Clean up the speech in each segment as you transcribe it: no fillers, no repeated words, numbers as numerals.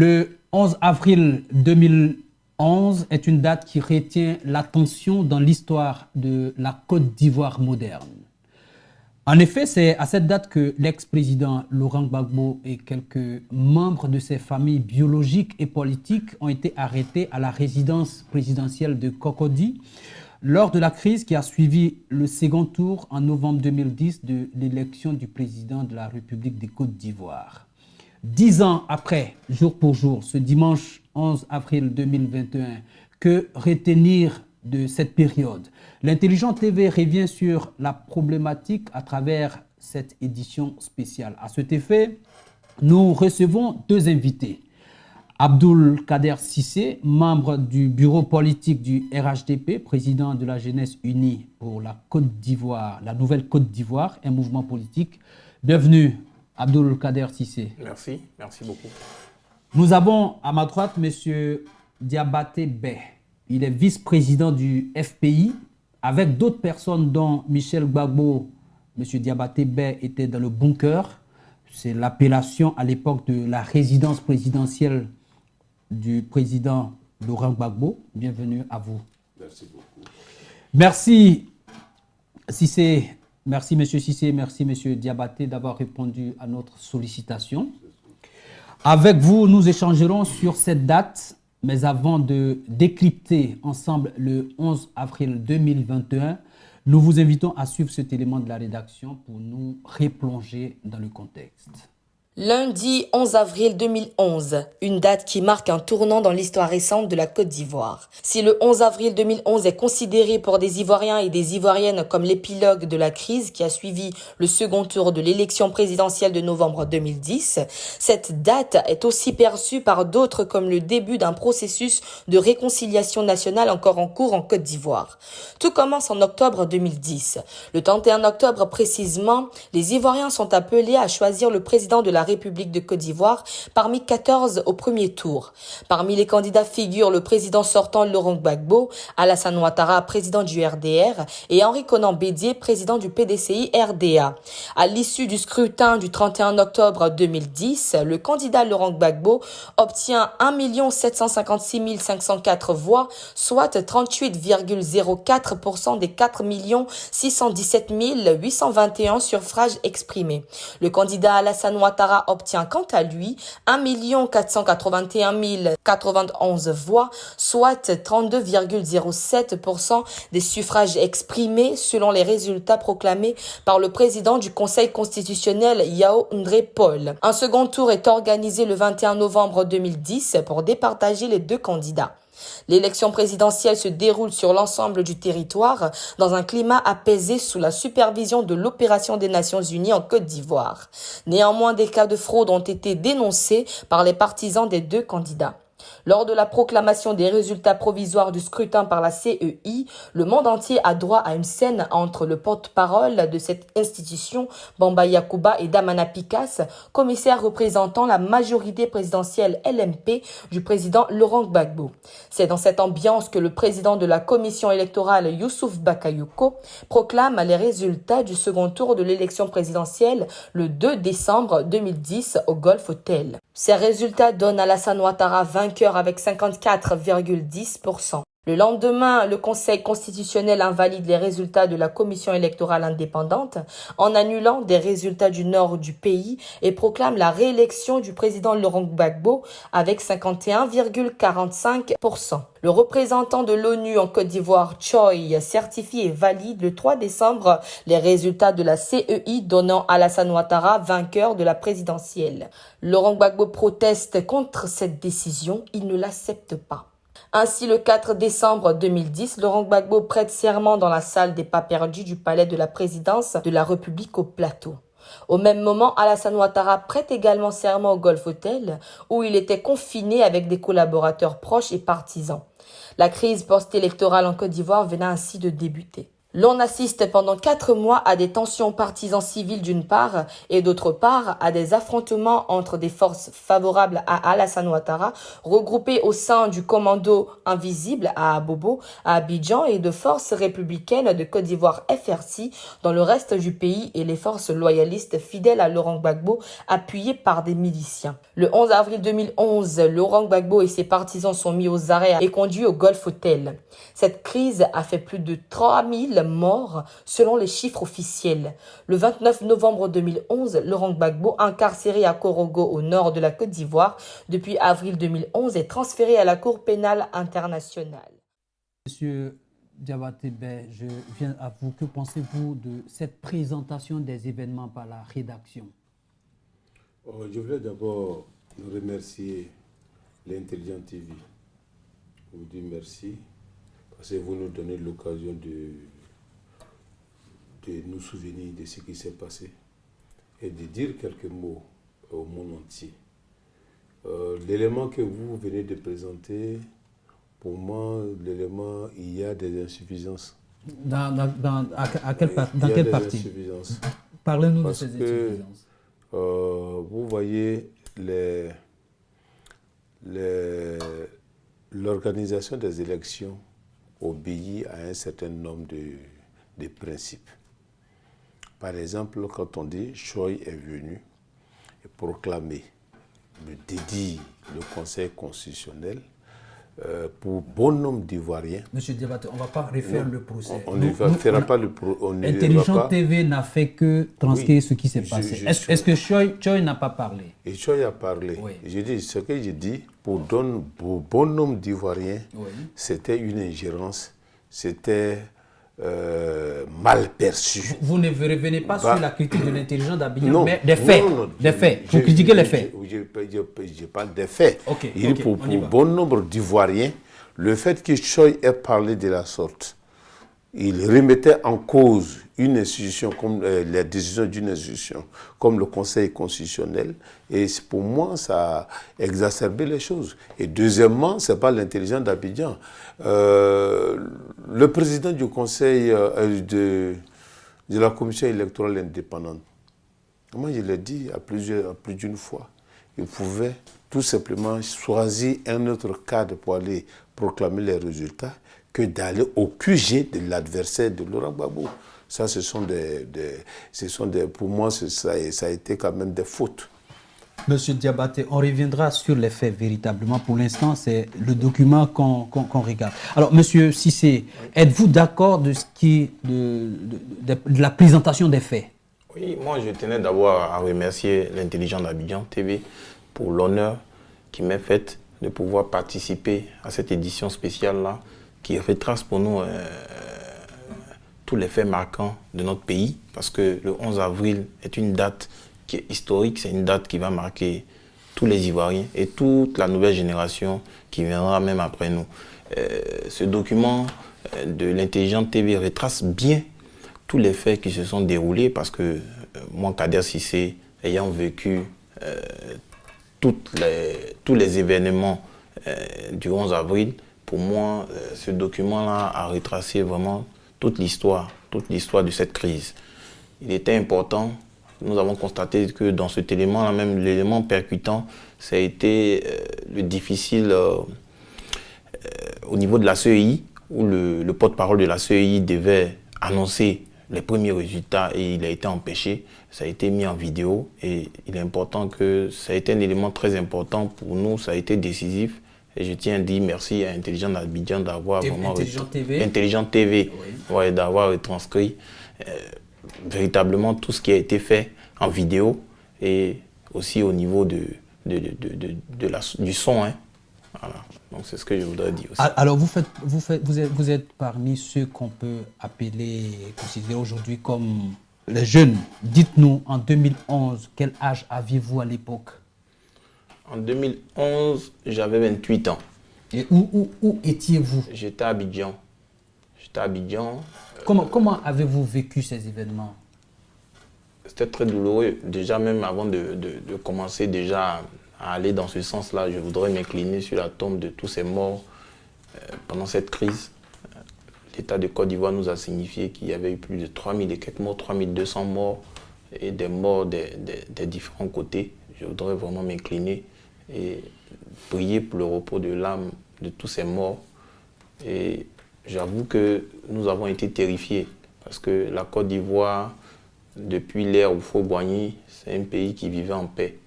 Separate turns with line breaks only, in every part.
Le 11 avril 2011 est une date qui retient l'attention dans l'histoire de la Côte d'Ivoire moderne. En effet, c'est à cette date que l'ex-président Laurent Gbagbo et quelques membres de ses familles biologiques et politiques ont été arrêtés à la résidence présidentielle de Cocody lors de la crise qui a suivi le second tour en novembre 2010 de l'élection du président de la République des Côtes d'Ivoire. 10 ans après, jour pour jour, ce dimanche 11 avril 2021, que retenir de cette période? L'Intelligent TV revient sur la problématique à travers cette édition spéciale. À cet effet, nous recevons deux invités. Abdoul Kader Cissé, membre du bureau politique du RHDP, président de la Jeunesse Unie pour la Côte d'Ivoire, la nouvelle Côte d'Ivoire, un mouvement politique. Bienvenue, Abdoul Kader Cissé.
Merci beaucoup.
Nous avons à ma droite M. Diabaté Bey. Il est vice-président du FPI, avec d'autres personnes dont Michel Gbagbo. M. Diabaté Bey était dans le bunker. C'est l'appellation à l'époque de la résidence présidentielle du président Laurent Gbagbo. Bienvenue à vous.
Merci beaucoup.
Merci Cissé. Merci M. Cissé, merci M. Diabaté d'avoir répondu à notre sollicitation. Avec vous, nous échangerons sur cette date, mais avant de décrypter ensemble le 11 avril 2021, nous vous invitons à suivre cet élément de la rédaction pour nous replonger dans le contexte.
Lundi 11 avril 2011, une date qui marque un tournant dans l'histoire récente de la Côte d'Ivoire. Si le 11 avril 2011 est considéré pour des Ivoiriens et des Ivoiriennes comme l'épilogue de la crise qui a suivi le second tour de l'élection présidentielle de novembre 2010, cette date est aussi perçue par d'autres comme le début d'un processus de réconciliation nationale encore en cours en Côte d'Ivoire. Tout commence en octobre 2010. Le 31 octobre précisément, les Ivoiriens sont appelés à choisir le président de la République de Côte d'Ivoire parmi 14 au premier tour. Parmi les candidats figurent le président sortant Laurent Gbagbo, Alassane Ouattara, président du RDR, et Henri Konan Bédié, président du PDCI RDA. À l'issue du scrutin du 31 octobre 2010, le candidat Laurent Gbagbo obtient 1 756 504 voix, soit 38,04% des 4 617 821 suffrages exprimés. Le candidat Alassane Ouattara obtient quant à lui 1 481 091 voix, soit 32,07% des suffrages exprimés selon les résultats proclamés par le président du Conseil constitutionnel Yao Ndré Paul. Un second tour est organisé le 21 novembre 2010 pour départager les deux candidats. L'élection présidentielle se déroule sur l'ensemble du territoire dans un climat apaisé sous la supervision de l'opération des Nations Unies en Côte d'Ivoire. Néanmoins, des cas de fraude ont été dénoncés par les partisans des deux candidats. Lors de la proclamation des résultats provisoires du scrutin par la CEI, le monde entier a droit à une scène entre le porte-parole de cette institution, Bamba Yacouba, et Damana Picasse, commissaire représentant la majorité présidentielle LMP du président Laurent Gbagbo. C'est dans cette ambiance que le président de la commission électorale, Youssouf Bakayoko, proclame les résultats du second tour de l'élection présidentielle le 2 décembre 2010 au Golf Hotel. Ces résultats donnent Alassane Ouattara vainqueur avec 54,10%. Le lendemain, le Conseil constitutionnel invalide les résultats de la commission électorale indépendante en annulant des résultats du nord du pays et proclame la réélection du président Laurent Gbagbo avec 51,45%. Le représentant de l'ONU en Côte d'Ivoire, Choi, certifie et valide le 3 décembre les résultats de la CEI donnant Alassane Ouattara vainqueur de la présidentielle. Laurent Gbagbo proteste contre cette décision, il ne l'accepte pas. Ainsi, le 4 décembre 2010, Laurent Gbagbo prête serment dans la salle des pas perdus du palais de la présidence de la République au Plateau. Au même moment, Alassane Ouattara prête également serment au Golf Hotel, où il était confiné avec des collaborateurs proches et partisans. La crise post-électorale en Côte d'Ivoire venait ainsi de débuter. L'on assiste pendant 4 mois à des tensions partisans civils d'une part et d'autre part à des affrontements entre des forces favorables à Alassane Ouattara regroupées au sein du commando invisible à Abobo, à Abidjan et de forces républicaines de Côte d'Ivoire FRC dans le reste du pays et les forces loyalistes fidèles à Laurent Gbagbo appuyées par des miliciens. Le 11 avril 2011, Laurent Gbagbo et ses partisans sont mis aux arrêts et conduits au Golf Hotel. Cette crise a fait plus de 3000 morts selon les chiffres officiels. Le 29 novembre 2011, Laurent Gbagbo, incarcéré à Korogo au nord de la Côte d'Ivoire depuis avril 2011, est transféré à la Cour pénale internationale.
Monsieur Diabaté, je viens à vous. Que pensez-vous de cette présentation des événements par la rédaction?
Je voulais d'abord remercier l'Intelligent TV. Je vous dis merci parce que vous nous donnez l'occasion de nous souvenir de ce qui s'est passé et de dire quelques mots au monde entier. L'élément que vous venez de présenter, pour moi, l'élément, il y a des insuffisances.
À quelle partie? Parlez-nous de ces insuffisances.
Vous voyez, l'organisation des élections obéit à un certain nombre de principes. Par exemple, quand on dit Choi est venu proclamer, dédie le Conseil constitutionnel pour bon nombre d'Ivoiriens.
Monsieur Diabaté, on ne va pas refaire le procès.
On ne fera pas le procès.
Intelligent TV n'a fait que transcrire ce qui s'est passé. Est-ce que Choi n'a pas parlé?
Et Choi a parlé. Oui. Je dis, ce que je dis, pour bon nombre d'Ivoiriens, oui, c'était une ingérence, c'était mal perçu.
Vous ne revenez pas sur la critique de l'intelligence d'Abidjan, mais des faits. Des faits. Vous critiquez les faits.
Je parle des faits. Pour bon nombre d'Ivoiriens, le fait que Choi ait parlé de la sorte, il remettait en cause une institution comme les décisions d'une institution comme le Conseil constitutionnel, et pour moi ça a exacerbé les choses. Et deuxièmement, c'est pas l'intelligence d'Abidjan. Le président du Conseil de la Commission électorale indépendante, moi je l'ai dit à plus d'une fois, il pouvait tout simplement choisir un autre cadre pour aller proclamer les résultats que d'aller au QG de l'adversaire de Laurent Gbagbo. Ça, pour moi, ça a été quand même des fautes.
Monsieur Diabaté, on reviendra sur les faits véritablement. Pour l'instant, c'est le document qu'on regarde. Alors, monsieur Cissé, êtes-vous d'accord de la présentation des faits?
Oui, moi, je tenais d'abord à remercier l'Intelligent d'Abidjan TV pour l'honneur qui m'est fait de pouvoir participer à cette édition spéciale-là, qui retrace pour nous tous les faits marquants de notre pays, parce que le 11 avril est une date qui est historique, c'est une date qui va marquer tous les Ivoiriens et toute la nouvelle génération qui viendra même après nous. Ce document de l'Intelligent TV retrace bien tous les faits qui se sont déroulés, parce que moi, Kader Cissé, ayant vécu tous les événements du 11 avril, pour moi, ce document-là a retracé vraiment toute l'histoire de cette crise. Il était important, nous avons constaté que dans cet élément-là, même l'élément percutant, ça a été le difficile au niveau de la CEI, où le porte-parole de la CEI devait annoncer les premiers résultats et il a été empêché. Ça a été mis en vidéo et il est important que ça a été un élément très important pour nous, ça a été décisif. Et je tiens à dire merci à Intelligent d'Abidjan d'avoir vraiment... Intelligent TV, oui. Ouais, d'avoir retranscrit véritablement tout ce qui a été fait en vidéo et aussi au niveau du son. Hein. Voilà. Donc c'est ce que je voudrais dire aussi.
Alors vous êtes parmi ceux qu'on peut considérer aujourd'hui comme les jeunes. Dites-nous, en 2011, quel âge aviez-vous à l'époque?
En 2011, j'avais 28 ans.
Et où étiez-vous?
J'étais à Abidjan.
Comment avez-vous vécu ces événements?
C'était très douloureux. Déjà, même avant de commencer déjà à aller dans ce sens-là, je voudrais m'incliner sur la tombe de tous ces morts pendant cette crise. l'État de Côte d'Ivoire nous a signifié qu'il y avait eu plus de 3000 et quelques morts, 3200 morts, et des morts des différents côtés. Je voudrais vraiment m'incliner et prier pour le repos de l'âme de tous ces morts. Et j'avoue que nous avons été terrifiés parce que la Côte d'Ivoire, depuis l'ère Houphouët-Boigny, c'est un pays qui vivait en paix.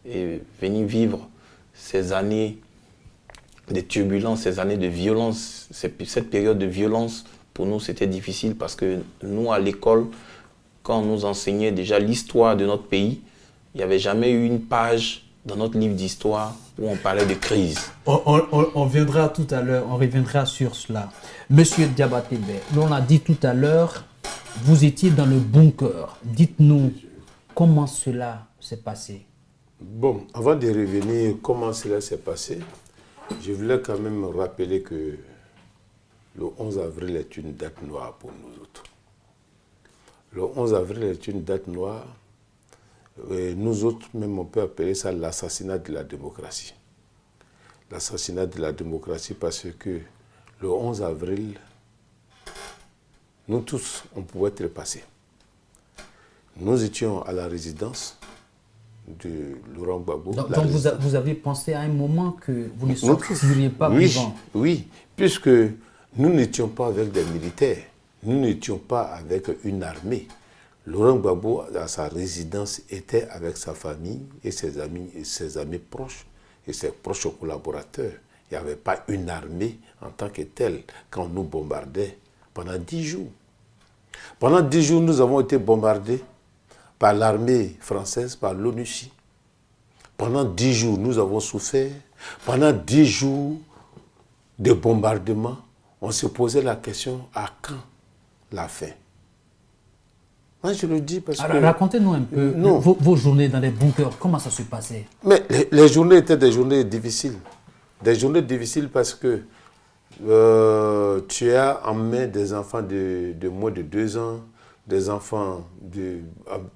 Et venir vivre ces années de turbulences, ces années de violence, cette période de violence, pour nous, c'était difficile parce que nous, à l'école, quand on nous enseignait déjà l'histoire de notre pays, il n'y avait jamais eu une page dans notre livre d'histoire où on parlait de crise.
On reviendra tout à l'heure, on reviendra sur cela. Monsieur Diabaté Bey, l'on a dit tout à l'heure, vous étiez dans le bunker. Dites-nous comment cela s'est passé.
Bon, avant de revenir comment cela s'est passé, je voulais quand même rappeler que le 11 avril est une date noire pour nous autres. Le 11 avril est une date noire. Et nous autres, même on peut appeler ça l'assassinat de la démocratie. L'assassinat de la démocratie parce que le 11 avril, nous tous, on pouvait trépasser. Nous étions à la résidence de Laurent Gbagbo.
Donc vous avez pensé à un moment que vous ne sortiriez pas vivant.
Oui, puisque nous n'étions pas avec des militaires, nous n'étions pas avec une armée. Laurent Gbagbo, à sa résidence, était avec sa famille et ses amis proches et ses proches collaborateurs. Il n'y avait pas une armée en tant que telle quand on nous bombardait pendant 10 jours. Pendant 10 jours, nous avons été bombardés par l'armée française, par l'ONUCI. Pendant 10 jours, nous avons souffert. Pendant 10 jours de bombardement, on se posait la question, à quand la fin? Moi, je le dis parce que...
Alors, racontez-nous un peu vos journées dans les bunkers, comment ça se passait?
Mais les journées étaient des journées difficiles. Des journées difficiles parce que tu as en main des enfants de moins de 2 ans, des enfants,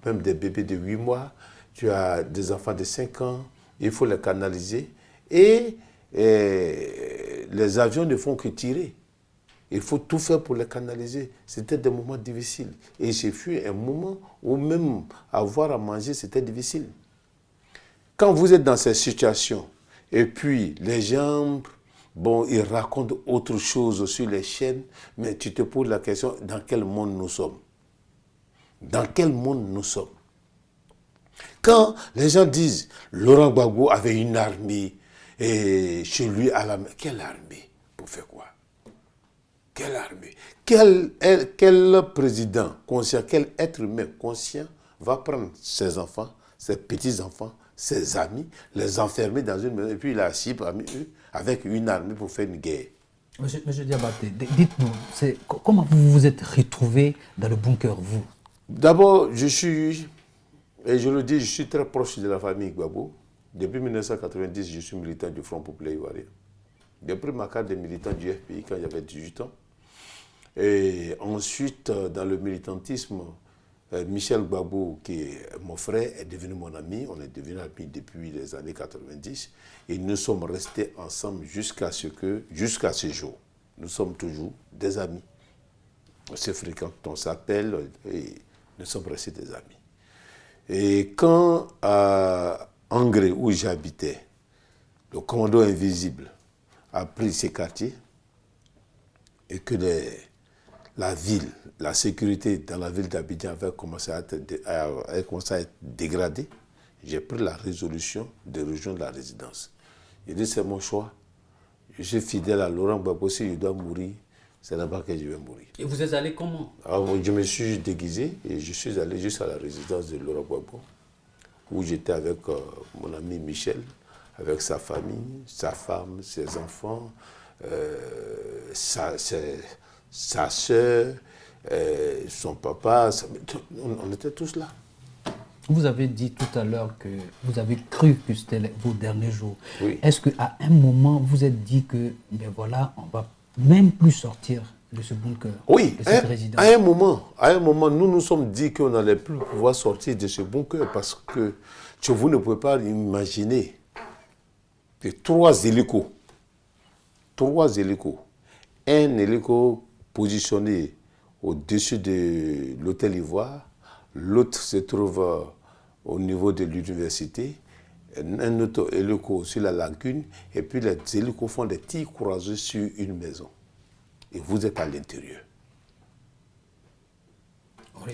même des bébés de 8 mois, tu as des enfants de 5 ans, il faut les canaliser. Et les avions ne font que tirer. Il faut tout faire pour les canaliser. C'était des moments difficiles. Et j'ai fui un moment où même avoir à manger, c'était difficile. Quand vous êtes dans ces situations, et puis les gens, bon, ils racontent autre chose sur les chaînes, mais tu te poses la question, dans quel monde nous sommes? Dans quel monde nous sommes? Quand les gens disent, Laurent Gbagbo avait une armée, et chez lui, à la main, quelle armée? Pour faire quoi? Quelle armée? Quel président conscient, quel être humain conscient va prendre ses enfants, ses petits-enfants, ses amis, les enfermer dans une maison, et puis il est assis parmi eux avec une armée pour faire une guerre?
Monsieur Diabaté, dites-nous, comment vous vous êtes retrouvé dans le bunker, vous?
D'abord, je suis très proche de la famille Gbagbo. Depuis 1990, je suis militant du Front populaire ivoirien. J'ai pris ma carte de militant du FPI quand j'avais 18 ans. Et ensuite, dans le militantisme, Michel Gbagbo, qui est mon frère, est devenu mon ami. On est devenus amis depuis les années 90. Et nous sommes restés ensemble jusqu'à ce jour. Nous sommes toujours des amis. On se fréquente, on s'appelle et nous sommes restés des amis. Et quand à Angré, où j'habitais, le commando invisible a pris ces quartiers et que la ville, la sécurité dans la ville d'Abidjan avait commencé à être dégradée, j'ai pris la résolution de rejoindre la résidence. J'ai dit, c'est mon choix. Je suis fidèle à Laurent Gbagbo. Si je dois mourir, c'est là-bas que je vais mourir.
Et vous êtes allé comment?
Alors, je me suis déguisé et je suis allé jusqu'à la résidence de Laurent Gbagbo, où j'étais avec mon ami Michel, avec sa famille, sa femme, ses enfants, sa soeur, son papa. On était tous là.
Vous avez dit tout à l'heure que vous avez cru que c'était vos derniers jours.
Oui.
Est-ce qu'à un moment, vous êtes dit que, ben voilà, on ne va même plus sortir de ce bunker,
oui,
de cette résidence?
À un moment, nous nous sommes dit qu'on n'allait plus pouvoir sortir de ce bunker parce que vous ne pouvez pas imaginer que 3 hélicos, un hélico positionné au-dessus de l'hôtel Ivoire, l'autre se trouve au niveau de l'université, un autre hélico sur la lagune, et puis les hélicos font des tirs croisés sur une maison. Et vous êtes à l'intérieur.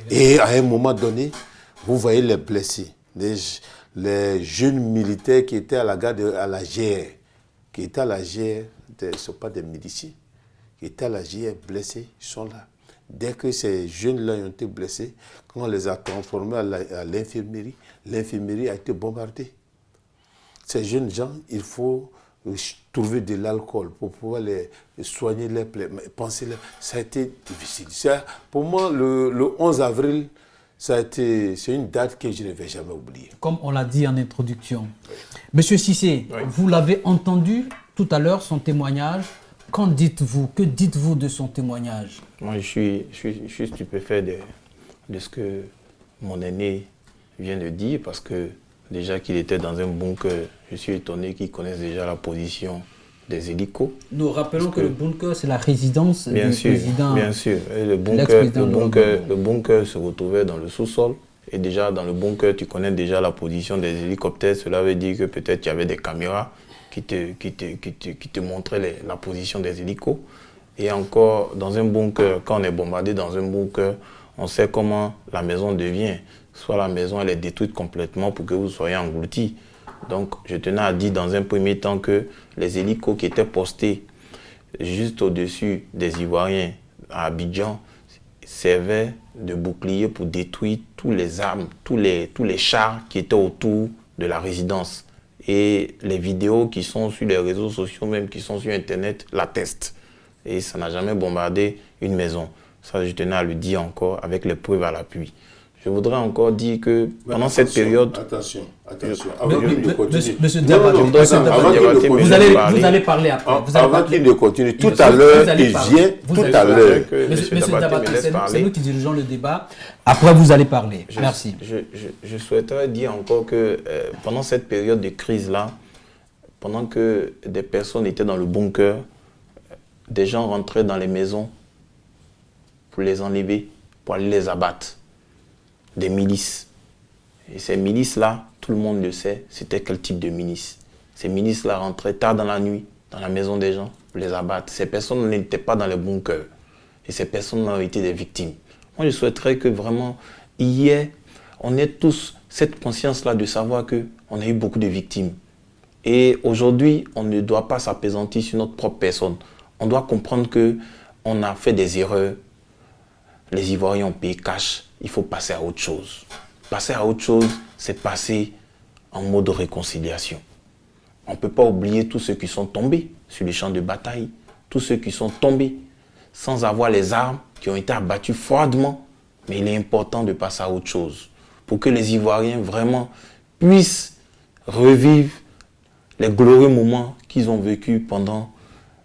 Et à un moment donné, vous voyez les blessés, les jeunes militaires qui étaient à la gare à la GR, qui étaient à la GR, ce ne sont pas des miliciens, qui étaient à la GR blessés, ils sont là. Dès que ces jeunes-là ont été blessés, quand on les a transformés à l'infirmerie, l'infirmerie a été bombardée. Ces jeunes gens, il faut trouver de l'alcool pour pouvoir les soigner les plaies. Ça a été difficile. Pour moi, le 11 avril, c'est une date que je ne vais jamais oublier.
Comme on l'a dit en introduction. Monsieur Cissé, vous l'avez entendu tout à l'heure, son témoignage. Qu'en dites-vous? Que dites-vous de son témoignage?
Moi, je suis stupéfait de ce que mon aîné vient de dire, parce que déjà qu'il était dans un bunker, je suis étonné qu'il connaisse déjà la position des hélicos.
Nous rappelons que le bunker, c'est la résidence du président.
Bien sûr. Et le bunker se retrouvait dans le sous-sol. Et déjà, dans le bunker, tu connais déjà la position des hélicoptères. Cela veut dire que peut-être il y avait des caméras qui te montraient la position des hélicos. Et encore, dans un bunker, quand on est bombardé dans un bunker, on sait comment la maison devient. Soit la maison elle est détruite complètement pour que vous soyez engloutis. Donc, je tenais à dire dans un premier temps que les hélicos qui étaient postés juste au-dessus des Ivoiriens à Abidjan servaient de bouclier pour détruire tous les armes, tous les chars qui étaient autour de la résidence. Et les vidéos qui sont sur les réseaux sociaux, même qui sont sur Internet, l'attestent. Et ça n'a jamais bombardé une maison. Ça, je tenais à le dire encore avec les preuves à l'appui. Je voudrais encore dire que pendant cette période...
Attention. Avant qu'il ne continue...
Monsieur Dabaté, vous allez parler après.
Avant qu'il ne continue, tout à l'heure, il vient, tout à l'heure.
Monsieur Dabaté, c'est nous qui dirigeons le débat. Après, vous allez parler. Merci.
Je souhaiterais dire encore que pendant cette période de crise-là, pendant que des personnes étaient dans le bunker, des gens rentraient dans les maisons pour les enlever, pour aller les abattre. Des milices. Et ces milices-là, tout le monde le sait, c'était quel type de milices. Ces milices-là rentraient tard dans la nuit, dans la maison des gens, pour les abattre. Ces personnes n'étaient pas dans les bunkers. Et ces personnes-là ont été des victimes. Moi, je souhaiterais que vraiment, on ait tous cette conscience-là de savoir qu'on a eu beaucoup de victimes. Et aujourd'hui, on ne doit pas s'appesantir sur notre propre personne. On doit comprendre qu'on a fait des erreurs. Les Ivoiriens ont payé cash. Il faut passer à autre chose. Passer à autre chose, c'est passer en mode réconciliation. On ne peut pas oublier tous ceux qui sont tombés sur les champs de bataille, tous ceux qui sont tombés sans avoir les armes, qui ont été abattus froidement. Mais il est important de passer à autre chose pour que les Ivoiriens vraiment puissent revivre les glorieux moments qu'ils ont vécus pendant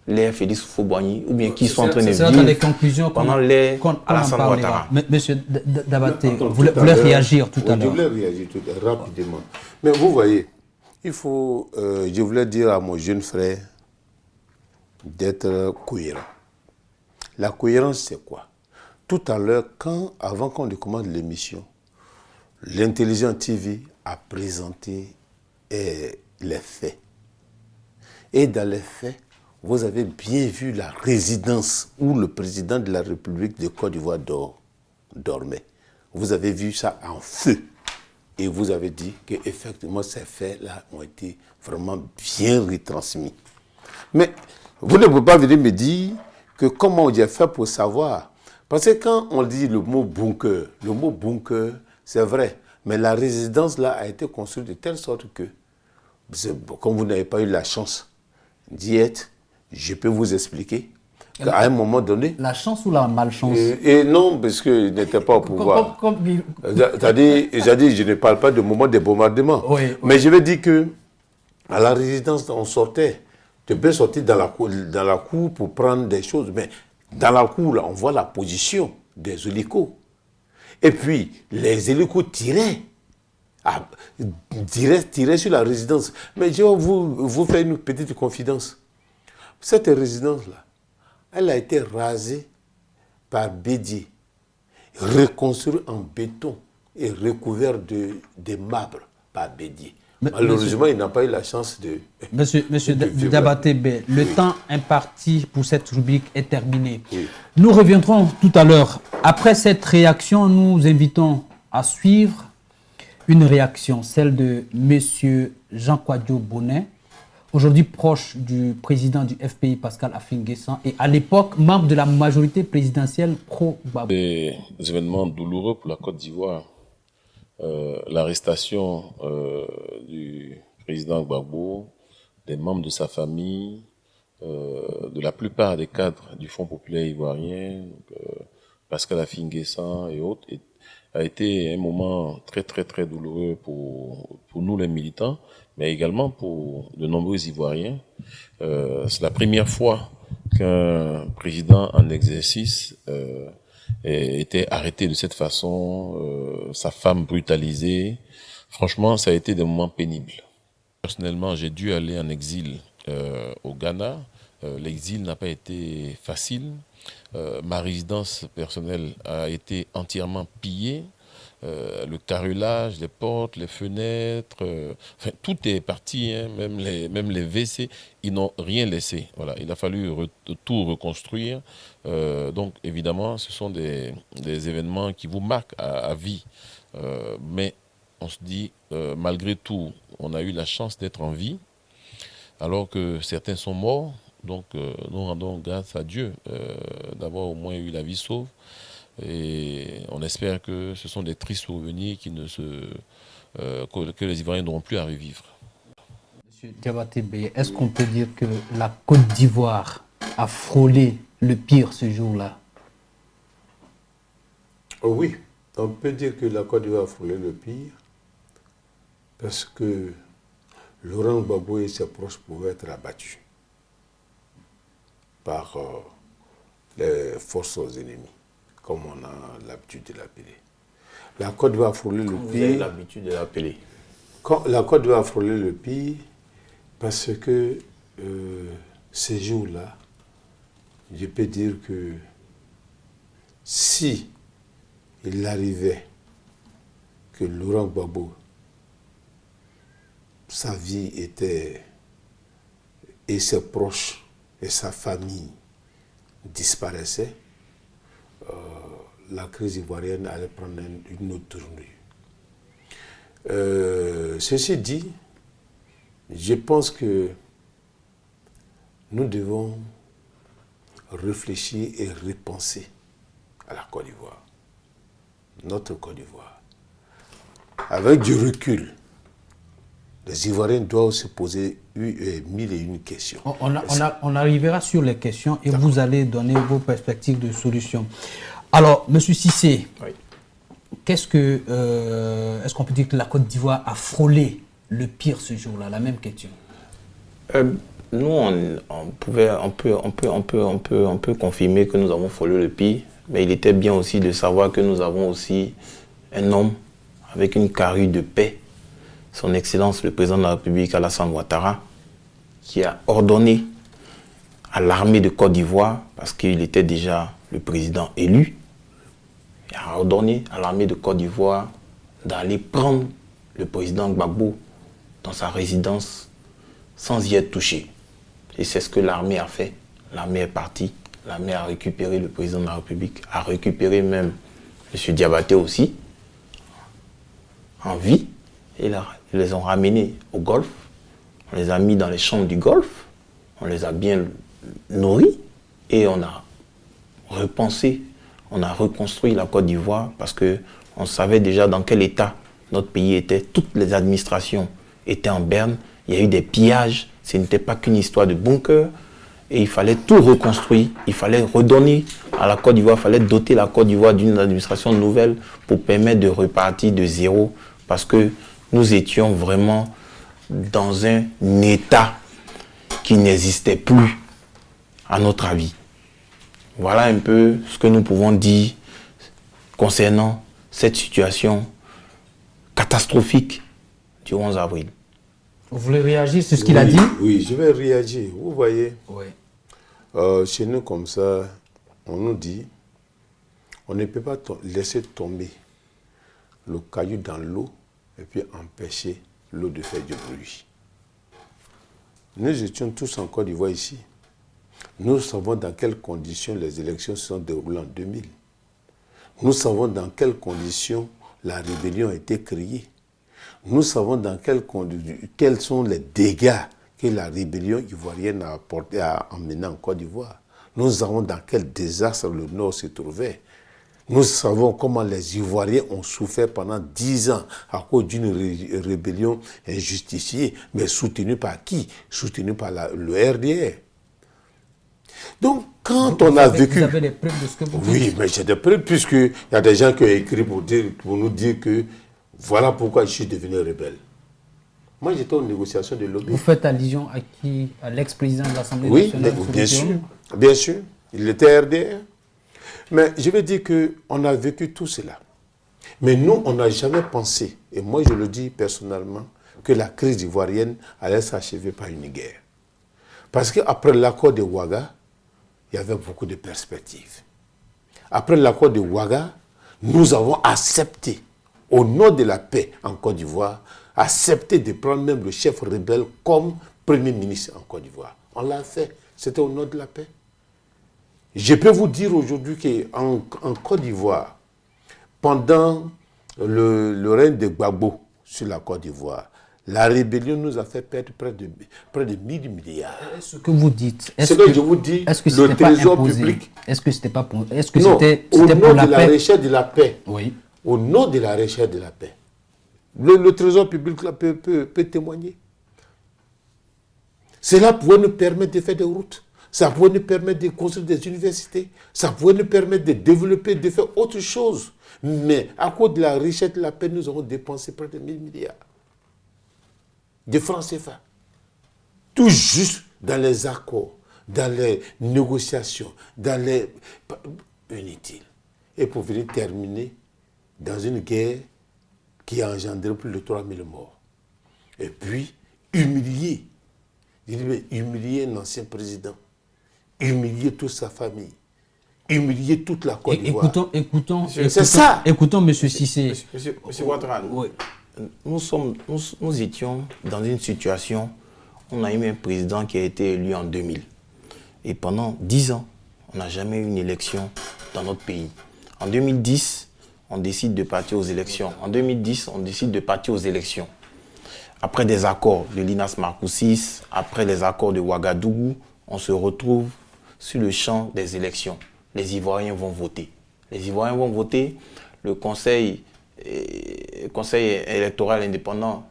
l'ère Félix Houphouët-Boigny, ou bien qui sont en train de vivre
les conclusions pendant l'ère Alassane Ouattara. Monsieur Dabaté, vous voulez réagir tout à l'heure.
Je voulais réagir tout à l'heure rapidement. Mais vous voyez, je voulais dire à mon jeune frère d'être cohérent. La cohérence, c'est quoi? Tout à l'heure, avant qu'on ne commence l'émission, l'Intelligent TV a présenté les faits. Et dans les faits, vous avez bien vu la résidence où le président de la République de Côte d'Ivoire dormait. Vous avez vu ça en feu. Et vous avez dit qu'effectivement, ces faits-là ont été vraiment bien retransmis. Mais vous ne pouvez pas venir me dire que comment j'ai fait pour savoir. Parce que quand on dit le mot bunker, c'est vrai. Mais la résidence là a été construite de telle sorte que, comme vous n'avez pas eu la chance d'y être, je peux vous expliquer qu'à un moment donné...
La chance ou la malchance?
Et non, parce qu'il n'était pas au pouvoir. C'est-à-dire, je ne parle pas de moment de bombardement.
Oui.
Mais je veux dire que à la résidence, on sortait. Tu peux sortir dans la cour pour prendre des choses. Mais dans la cour, là, on voit la position des hélicos. Et puis, les hélicos tiraient sur la résidence. Mais je vais vous faire une petite confidence. Cette résidence-là, elle a été rasée par Bédié, reconstruit en béton et recouvert de marbre par Bédié. Malheureusement, il n'a pas eu la chance de...
Monsieur Diabaté Bey, le temps imparti pour cette rubrique est terminé.
Oui.
Nous reviendrons tout à l'heure. Après cette réaction, nous invitons à suivre une réaction, celle de monsieur Jean Kouadio Bonnet, aujourd'hui proche du président du FPI Pascal Affi-N'Guessan et à l'époque membre de la majorité présidentielle pro-Gbagbo.
Des événements douloureux pour la Côte d'Ivoire. L'arrestation du président Gbagbo, des membres de sa famille, de la plupart des cadres du Front populaire ivoirien, Pascal Affi-N'Guessan et autres, a été un moment très très très douloureux pour nous les militants, mais également pour de nombreux Ivoiriens. C'est la première fois qu'un président en exercice était arrêté de cette façon, sa femme brutalisée. Franchement, ça a été des moments pénibles. Personnellement, j'ai dû aller en exil au Ghana. L'exil n'a pas été facile. Ma résidence personnelle a été entièrement pillée. Le carrelage, les portes, les fenêtres, enfin, tout est parti, hein, même les WC, ils n'ont rien laissé. Voilà, il a fallu tout reconstruire. Donc évidemment, ce sont des événements qui vous marquent à vie. Mais on se dit, malgré tout, on a eu la chance d'être en vie, alors que certains sont morts. Donc nous rendons grâce à Dieu d'avoir au moins eu la vie sauve. Et on espère que ce sont des tristes souvenirs que les Ivoiriens n'auront plus à revivre.
Monsieur Diabaté Bey, est-ce qu'on peut dire que la Côte d'Ivoire a frôlé le pire ce jour-là?
Oh oui, on peut dire que la Côte d'Ivoire a frôlé le pire parce que Laurent Gbagbo et ses proches pouvaient être abattus par les forces ennemies, comme on a l'habitude de l'appeler. La Côte d'Ivoire a frôlé le pire.
Vous avez l'habitude de l'appeler.
La Côte d'Ivoire a frôlé le pire parce que ces jours-là, je peux dire que si il arrivait que Laurent Gbagbo, sa vie était, et ses proches et sa famille disparaissaient, la crise ivoirienne allait prendre une autre tournure. Ceci dit, je pense que nous devons réfléchir et repenser à la Côte d'Ivoire, notre Côte d'Ivoire. Avec du recul, les Ivoiriens doivent se poser mille et une questions.
On arrivera sur les questions et vous allez donner vos perspectives de solution. Alors, M. Cissé, oui. Est-ce qu'on peut dire que la Côte d'Ivoire a frôlé le pire ce jour-là? La même question.
Nous, on peut confirmer que nous avons frôlé le pire, mais il était bien aussi de savoir que nous avons aussi un homme avec une carrure de paix, son Excellence le Président de la République Alassane Ouattara, qui a ordonné à l'armée de Côte d'Ivoire, parce qu'il était déjà le président élu, il a ordonné à l'armée de Côte d'Ivoire d'aller prendre le président Gbagbo dans sa résidence sans y être touché. Et c'est ce que l'armée a fait. L'armée est partie, l'armée a récupéré le président de la République, a récupéré même M. Diabaté aussi, en vie, et là, ils les ont ramenés au Golfe. On les a mis dans les chambres du Golfe, on les a bien nourris et on a repensé, on a reconstruit la Côte d'Ivoire parce qu'on savait déjà dans quel état notre pays était. Toutes les administrations étaient en berne, il y a eu des pillages, ce n'était pas qu'une histoire de bunker et il fallait tout reconstruire, il fallait redonner à la Côte d'Ivoire, il fallait doter la Côte d'Ivoire d'une administration nouvelle pour permettre de repartir de zéro parce que nous étions vraiment dans un état qui n'existait plus, à notre avis. Voilà un peu ce que nous pouvons dire concernant cette situation catastrophique du 11 avril.
Vous voulez réagir sur ce qu'il a dit?
Oui, je vais réagir. Vous voyez,
oui.
Chez nous comme ça, on nous dit On ne peut pas laisser tomber le caillou dans l'eau et puis empêcher l'eau de faire du bruit. Nous étions tous en Côte d'Ivoire ici. Nous savons dans quelles conditions les élections se sont déroulées en 2000. Nous savons dans quelles conditions la rébellion a été créée. Nous savons dans quels sont les dégâts que la rébellion ivoirienne a emmené en Côte d'Ivoire. Nous savons dans quel désastre le Nord se trouvait. Nous savons comment les Ivoiriens ont souffert pendant 10 ans à cause d'une rébellion injustifiée, mais soutenue par qui? Soutenue par le RDR. Donc, quand on a vécu...
Vous avez des preuves de ce que vous dites?
Oui, mais j'ai des preuves, puisqu'il y a des gens qui ont écrit pour nous dire que voilà pourquoi je suis devenu rebelle. Moi, j'étais en négociation de lobby.
Vous faites allusion à qui? À l'ex-président de l'Assemblée nationale?
Oui, bien sûr. Bien sûr. Il était RDR. Mais je vais dire qu'on a vécu tout cela. Mais nous, on n'a jamais pensé, et moi je le dis personnellement, que la crise ivoirienne allait s'achever par une guerre. Parce qu'après l'accord de Ouaga, il y avait beaucoup de perspectives. Après l'accord de Ouaga, nous avons accepté, au nom de la paix en Côte d'Ivoire, accepté de prendre même le chef rebelle comme premier ministre en Côte d'Ivoire. On l'a fait. C'était au nom de la paix. Je peux vous dire aujourd'hui qu'en Côte d'Ivoire, pendant le règne de Gbagbo sur la Côte d'Ivoire, la rébellion nous a fait perdre près de 1000 milliards.
Ce que vous dites,
je vous dis, le trésor public.
Est-ce que c'était pas pour... Est-ce que
non,
c'était
au nom
pour la
de la recherche de la paix.
Oui.
Au nom de la recherche de la paix. Le trésor public là, peut témoigner. Cela pourrait nous permettre de faire des routes. Ça pourrait nous permettre de construire des universités. Ça pourrait nous permettre de développer, de faire autre chose. Mais à cause de la recherche de la paix, nous avons dépensé près de 1000 milliards de francs CFA. Tout juste dans les accords, dans les négociations, dans les... inutiles. Et pour venir terminer dans une guerre qui a engendré plus de 3000 morts. Et puis, humilier un ancien président, humilier toute sa famille, humilier toute la Côte d'Ivoire.
C'est ça. Écoutons M. Cissé.
Monsieur Ouattara, oui. Nous étions dans une situation, on a eu un président qui a été élu en 2000. Et pendant 10 ans, on n'a jamais eu une élection dans notre pays. En 2010, on décide de partir aux élections. En 2010, on décide de partir aux élections. Après des accords de Linas Marcoussis, après les accords de Ouagadougou, on se retrouve sur le champ des élections. Les Ivoiriens vont voter. Les Ivoiriens vont voter. Le Conseil électoral indépendant,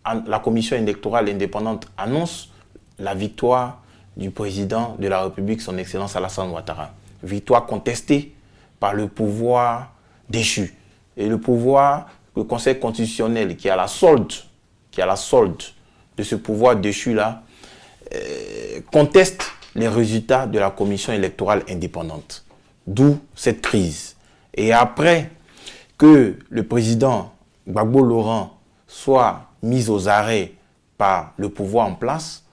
la commission électorale indépendante annonce la victoire du président de la République, son Excellence Alassane Ouattara. Victoire contestée par le pouvoir déchu. Et le pouvoir, le Conseil constitutionnel, qui a la solde de ce pouvoir déchu-là, conteste les résultats de la commission électorale indépendante. D'où cette crise. Et après que le président Gbagbo Laurent soit mis aux arrêts par le pouvoir en place,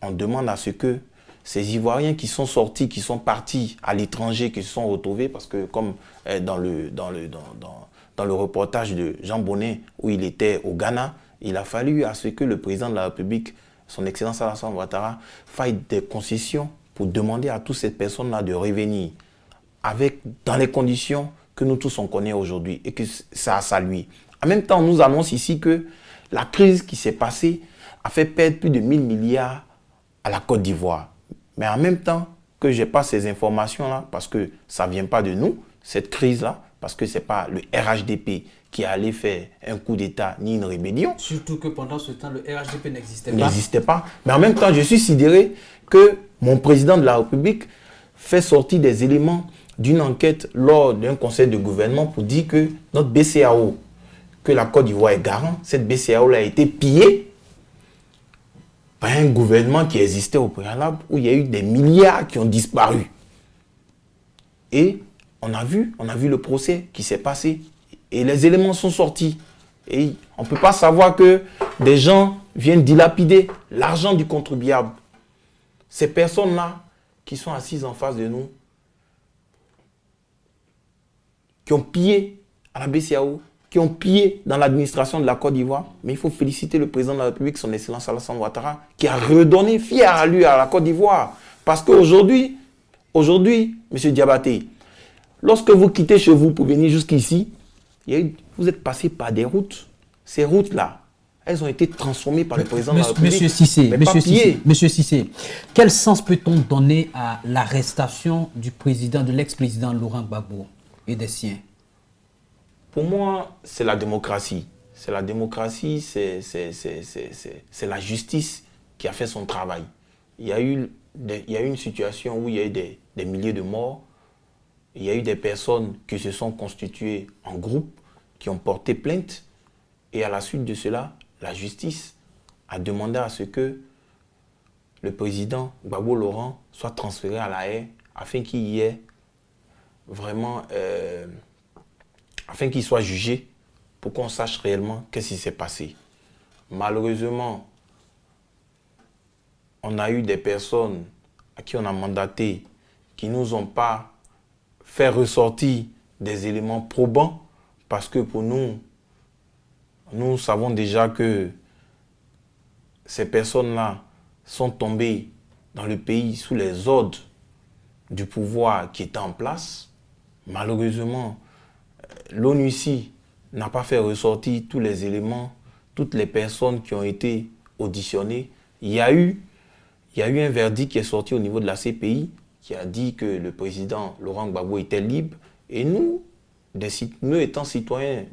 on demande à ce que ces Ivoiriens qui sont sortis, qui sont partis à l'étranger, qui se sont retrouvés, parce que comme dans le reportage de Jean Bonnet, où il était au Ghana, il a fallu à ce que le président de la République, son Excellence Alassane Ouattara, fasse des concessions pour demander à toutes ces personnes-là de revenir dans les conditions que nous tous on connaît aujourd'hui et que ça a salué. En même temps, on nous annonce ici que la crise qui s'est passée a fait perdre plus de 1000 milliards à la Côte d'Ivoire. Mais en même temps que je n'ai pas ces informations-là, parce que ça ne vient pas de nous, cette crise-là, parce que ce n'est pas le RHDP qui allait faire un coup d'État ni une rébellion.
Surtout que pendant ce temps, le RHDP
n'existait pas. Mais en même temps, je suis sidéré que mon président de la République fait sortir des éléments d'une enquête lors d'un conseil de gouvernement pour dire que notre BCAO, que la Côte d'Ivoire est garant, cette BCAO-là a été pillée par un gouvernement qui existait au préalable où il y a eu des milliards qui ont disparu. Et on a vu le procès qui s'est passé et les éléments sont sortis. Et on ne peut pas savoir que des gens viennent dilapider l'argent du contribuable. Ces personnes-là qui sont assises en face de nous qui ont pillé à la BCEAO, qui ont pillé dans l'administration de la Côte d'Ivoire. Mais il faut féliciter le président de la République, son Excellence Alassane Ouattara, qui a redonné fier à lui à la Côte d'Ivoire. Parce qu'aujourd'hui, M. Diabaté, lorsque vous quittez chez vous pour venir jusqu'ici, vous êtes passé par des routes. Ces routes-là, elles ont été transformées par le président de la République.
Monsieur Cissé, quel sens peut-on donner à l'arrestation du président, de l'ex-président Laurent Gbagbo et des siens?
Pour moi, c'est la démocratie. C'est la démocratie, c'est la justice qui a fait son travail. Il y a eu une situation où il y a eu des milliers de morts. Il y a eu des personnes qui se sont constituées en groupe, qui ont porté plainte. Et à la suite de cela, la justice a demandé à ce que le président Gbagbo Laurent soit transféré à La Haye afin qu'il y ait vraiment, afin qu'il soit jugé pour qu'on sache réellement qu'est-ce qui s'est passé. Malheureusement, on a eu des personnes à qui on a mandaté qui ne nous ont pas fait ressortir des éléments probants parce que pour nous, nous savons déjà que ces personnes-là sont tombées dans le pays sous les ordres du pouvoir qui était en place. Malheureusement, l'ONU ici n'a pas fait ressortir tous les éléments, toutes les personnes qui ont été auditionnées. Il y a eu un verdict qui est sorti au niveau de la CPI qui a dit que le président Laurent Gbagbo était libre. Et nous étant citoyens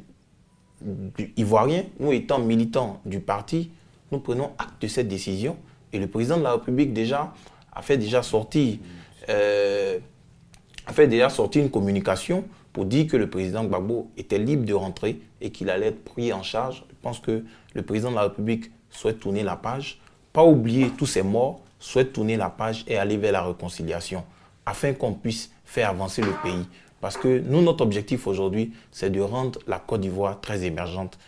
ivoiriens, nous étant militants du parti, nous prenons acte de cette décision. Et le président de la République a fait déjà sortir une communication pour dire que le président Gbagbo était libre de rentrer et qu'il allait être pris en charge. Je pense que le président de la République souhaite tourner la page, pas oublier tous ces morts, souhaite tourner la page et aller vers la réconciliation afin qu'on puisse faire avancer le pays. Parce que nous, notre objectif aujourd'hui, c'est de rendre la Côte d'Ivoire très émergente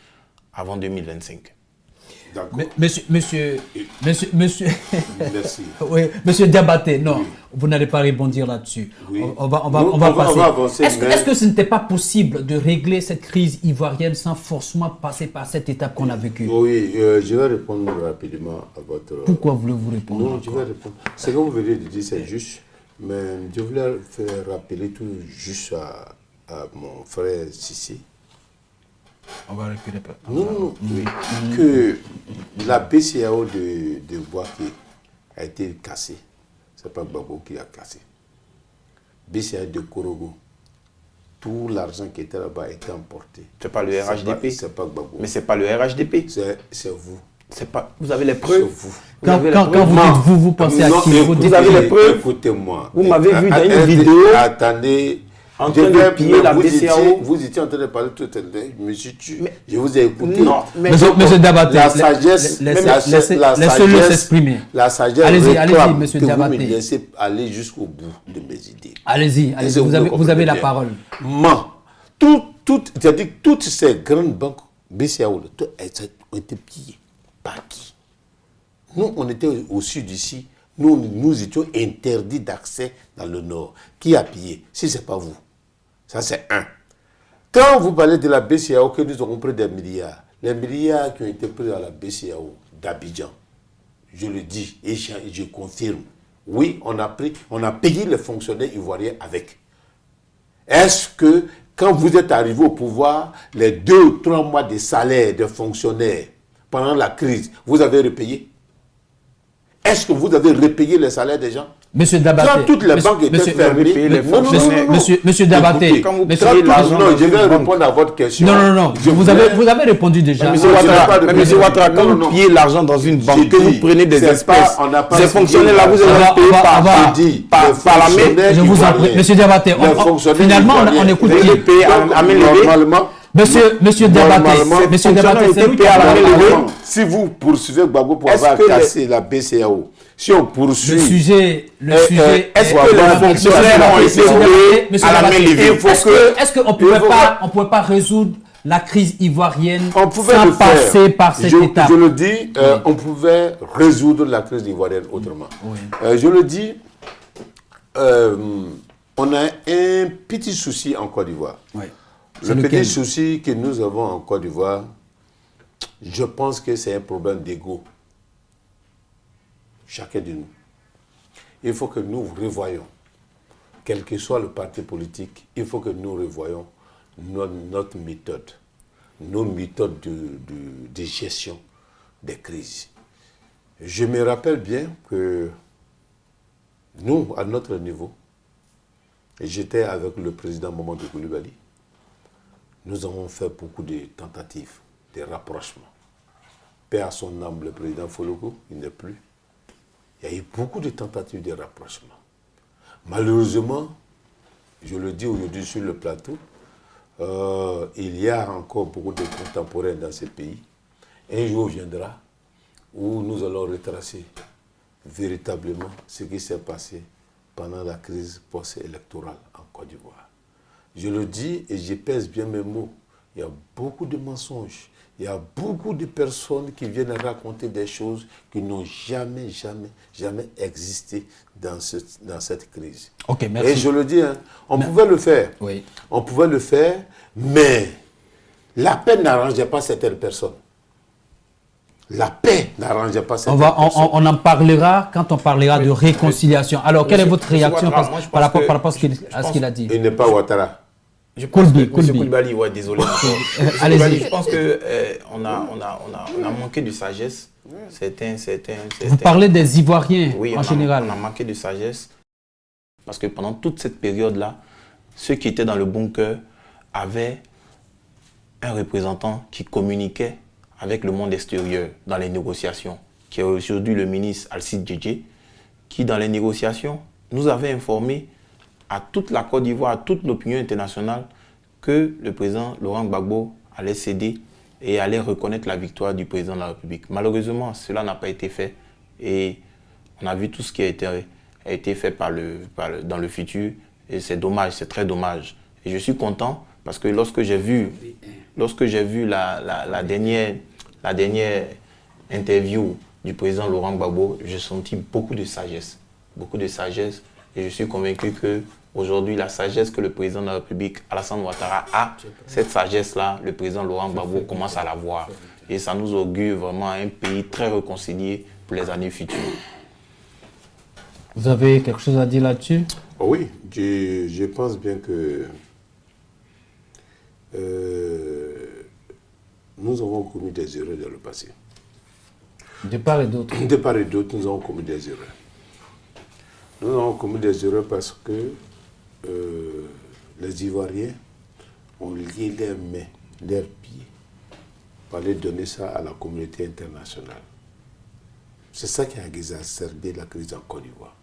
avant 2025.
Monsieur,
Merci.
Monsieur Diabaté, non, oui. Vous n'allez pas rebondir là-dessus.
Oui.
On va passer. Est-ce que ce n'était pas possible de régler cette crise ivoirienne sans forcément passer par cette étape qu'on a vécue?
Oui, je vais répondre rapidement à votre...
Pourquoi voulez-vous répondre?
Non, je vais répondre. Ce que vous venez de dire, c'est juste. Mais je voulais faire rappeler tout juste à mon frère Sissi.
On va reculer.
Non, oui. Que la BCEAO de Bouaké a été cassée. Ce n'est pas Gbagbo qui a cassé. BCEAO de Korogo. Tout l'argent qui était là-bas a été emporté.
Ce n'est pas le RHDP.
Ce n'est pas Gbagbo.
Mais ce n'est pas le RHDP.
C'est vous.
Vous avez les preuves.
Quand vous pensez à qui
vous avez les preuves.
Écoutez-moi.
Vous m'avez vu dans une vidéo.
Attendez.
En train de piller la BCEAO.
Vous étiez en train de parler tout à l'heure. Je vous ai écouté.
Non, monsieur Diabaté,
la sagesse,
laissez-le s'exprimer.
La sagesse
allez-y, monsieur Diabaté.
Vous me laissez aller jusqu'au bout de mes idées.
Allez-y, vous avez la parole.
C'est-à-dire toutes ces grandes banques BCEAO ont été pillées. Par qui? Nous, on était au sud ici. Nous étions interdits d'accès dans le nord. Qui a pillé? Si ce n'est pas vous. Ça, c'est un. Quand vous parlez de la BCEAO, que nous avons pris des milliards, les milliards qui ont été pris à la BCEAO d'Abidjan, je le dis et je confirme, oui, on a payé les fonctionnaires ivoiriens avec. Est-ce que, quand vous êtes arrivé au pouvoir, les 2 ou 3 mois de salaire des fonctionnaires pendant la crise, vous avez repayé? Est-ce que vous avez repayé les salaires des gens?
Monsieur Diabaté.
Quand toutes les banques étaient fermées,
Monsieur Diabaté.
Non, je vais répondre à votre question.
Non. Vous avez répondu déjà.
Monsieur Ouattara, quand vous pillez l'argent dans une banque, que vous prenez des espèces, ces fonctionnaires-là, vous allez payer par la main.
Je vous en prie. Monsieur Diabaté, finalement, on écoute qui?
Normalement.
Monsieur Diabaté,
si vous poursuivez Gbagbo pour avoir cassé la BCEAO, si on poursuit...
Le sujet
est-ce que les fonctionnaires ont été payés à la main levée?
Est-ce qu'on ne pouvait pas résoudre la crise ivoirienne sans passer par cette étape?
Je le dis, on pouvait résoudre la crise ivoirienne autrement.
Oui.
Je le dis, On a un petit souci en Côte d'Ivoire.
Oui.
Le petit souci que nous avons en Côte d'Ivoire, je pense que c'est un problème d'ego. Chacun de nous. Il faut que nous revoyions, quel que soit le parti politique, il faut que nous revoyions notre méthode, nos méthodes de gestion des crises. Je me rappelle bien que nous, à notre niveau, j'étais avec le président Mamadou Coulibaly, nous avons fait beaucoup de tentatives, de rapprochements. Paix à son âme, le président Foloko, il n'est plus. Il y a eu beaucoup de tentatives de rapprochement. Malheureusement, je le dis aujourd'hui sur le plateau, il y a encore beaucoup de contemporains dans ce pays. Un jour viendra où nous allons retracer véritablement ce qui s'est passé pendant la crise post-électorale en Côte d'Ivoire. Je le dis et je pèse bien mes mots. Il y a beaucoup de mensonges. Il y a beaucoup de personnes qui viennent raconter des choses qui n'ont jamais existé dans cette crise.
Ok, merci.
Et je le dis, hein, on pouvait le faire.
Oui.
On pouvait le faire, mais la paix n'arrangeait pas certaines personnes. La paix n'arrangeait pas certaines personnes.
On en parlera quand on parlera de réconciliation. Alors, quelle est votre réaction par rapport à ce qu'il a dit?
Il n'est pas Ouattara.
Je pense que M. Coulibaly, ouais, désolé.
Allez-y.
Je pense qu'on a manqué de sagesse.
Vous parlez des Ivoiriens
oui,
en général.
On a manqué de sagesse parce que pendant toute cette période-là, ceux qui étaient dans le bunker avaient un représentant qui communiquait avec le monde extérieur dans les négociations, qui est aujourd'hui le ministre Alcide Djedje, qui dans les négociations nous avait informé à toute la Côte d'Ivoire, à toute l'opinion internationale, que le président Laurent Gbagbo allait céder et allait reconnaître la victoire du président de la République. Malheureusement, cela n'a pas été fait et on a vu tout ce qui a été fait dans le futur et c'est dommage, c'est très dommage. Et je suis content parce que lorsque j'ai vu la dernière interview du président Laurent Gbagbo, j'ai senti beaucoup de sagesse et je suis convaincu que aujourd'hui, la sagesse que le président de la République, Alassane Ouattara, a, cette sagesse-là, le président Laurent Gbagbo commence à l'avoir. Et ça nous augure vraiment un pays très réconcilié pour les années futures.
Vous avez quelque chose à dire là-dessus?
Oui, je pense bien que nous avons commis des erreurs dans le passé.
De part et d'autre.
De part et d'autre, nous avons commis des erreurs. Nous avons commis des erreurs parce que les Ivoiriens ont lié leurs mains, leurs pieds, pour aller donner ça à la communauté internationale. C'est ça qui a exacerbé la crise en Côte d'Ivoire.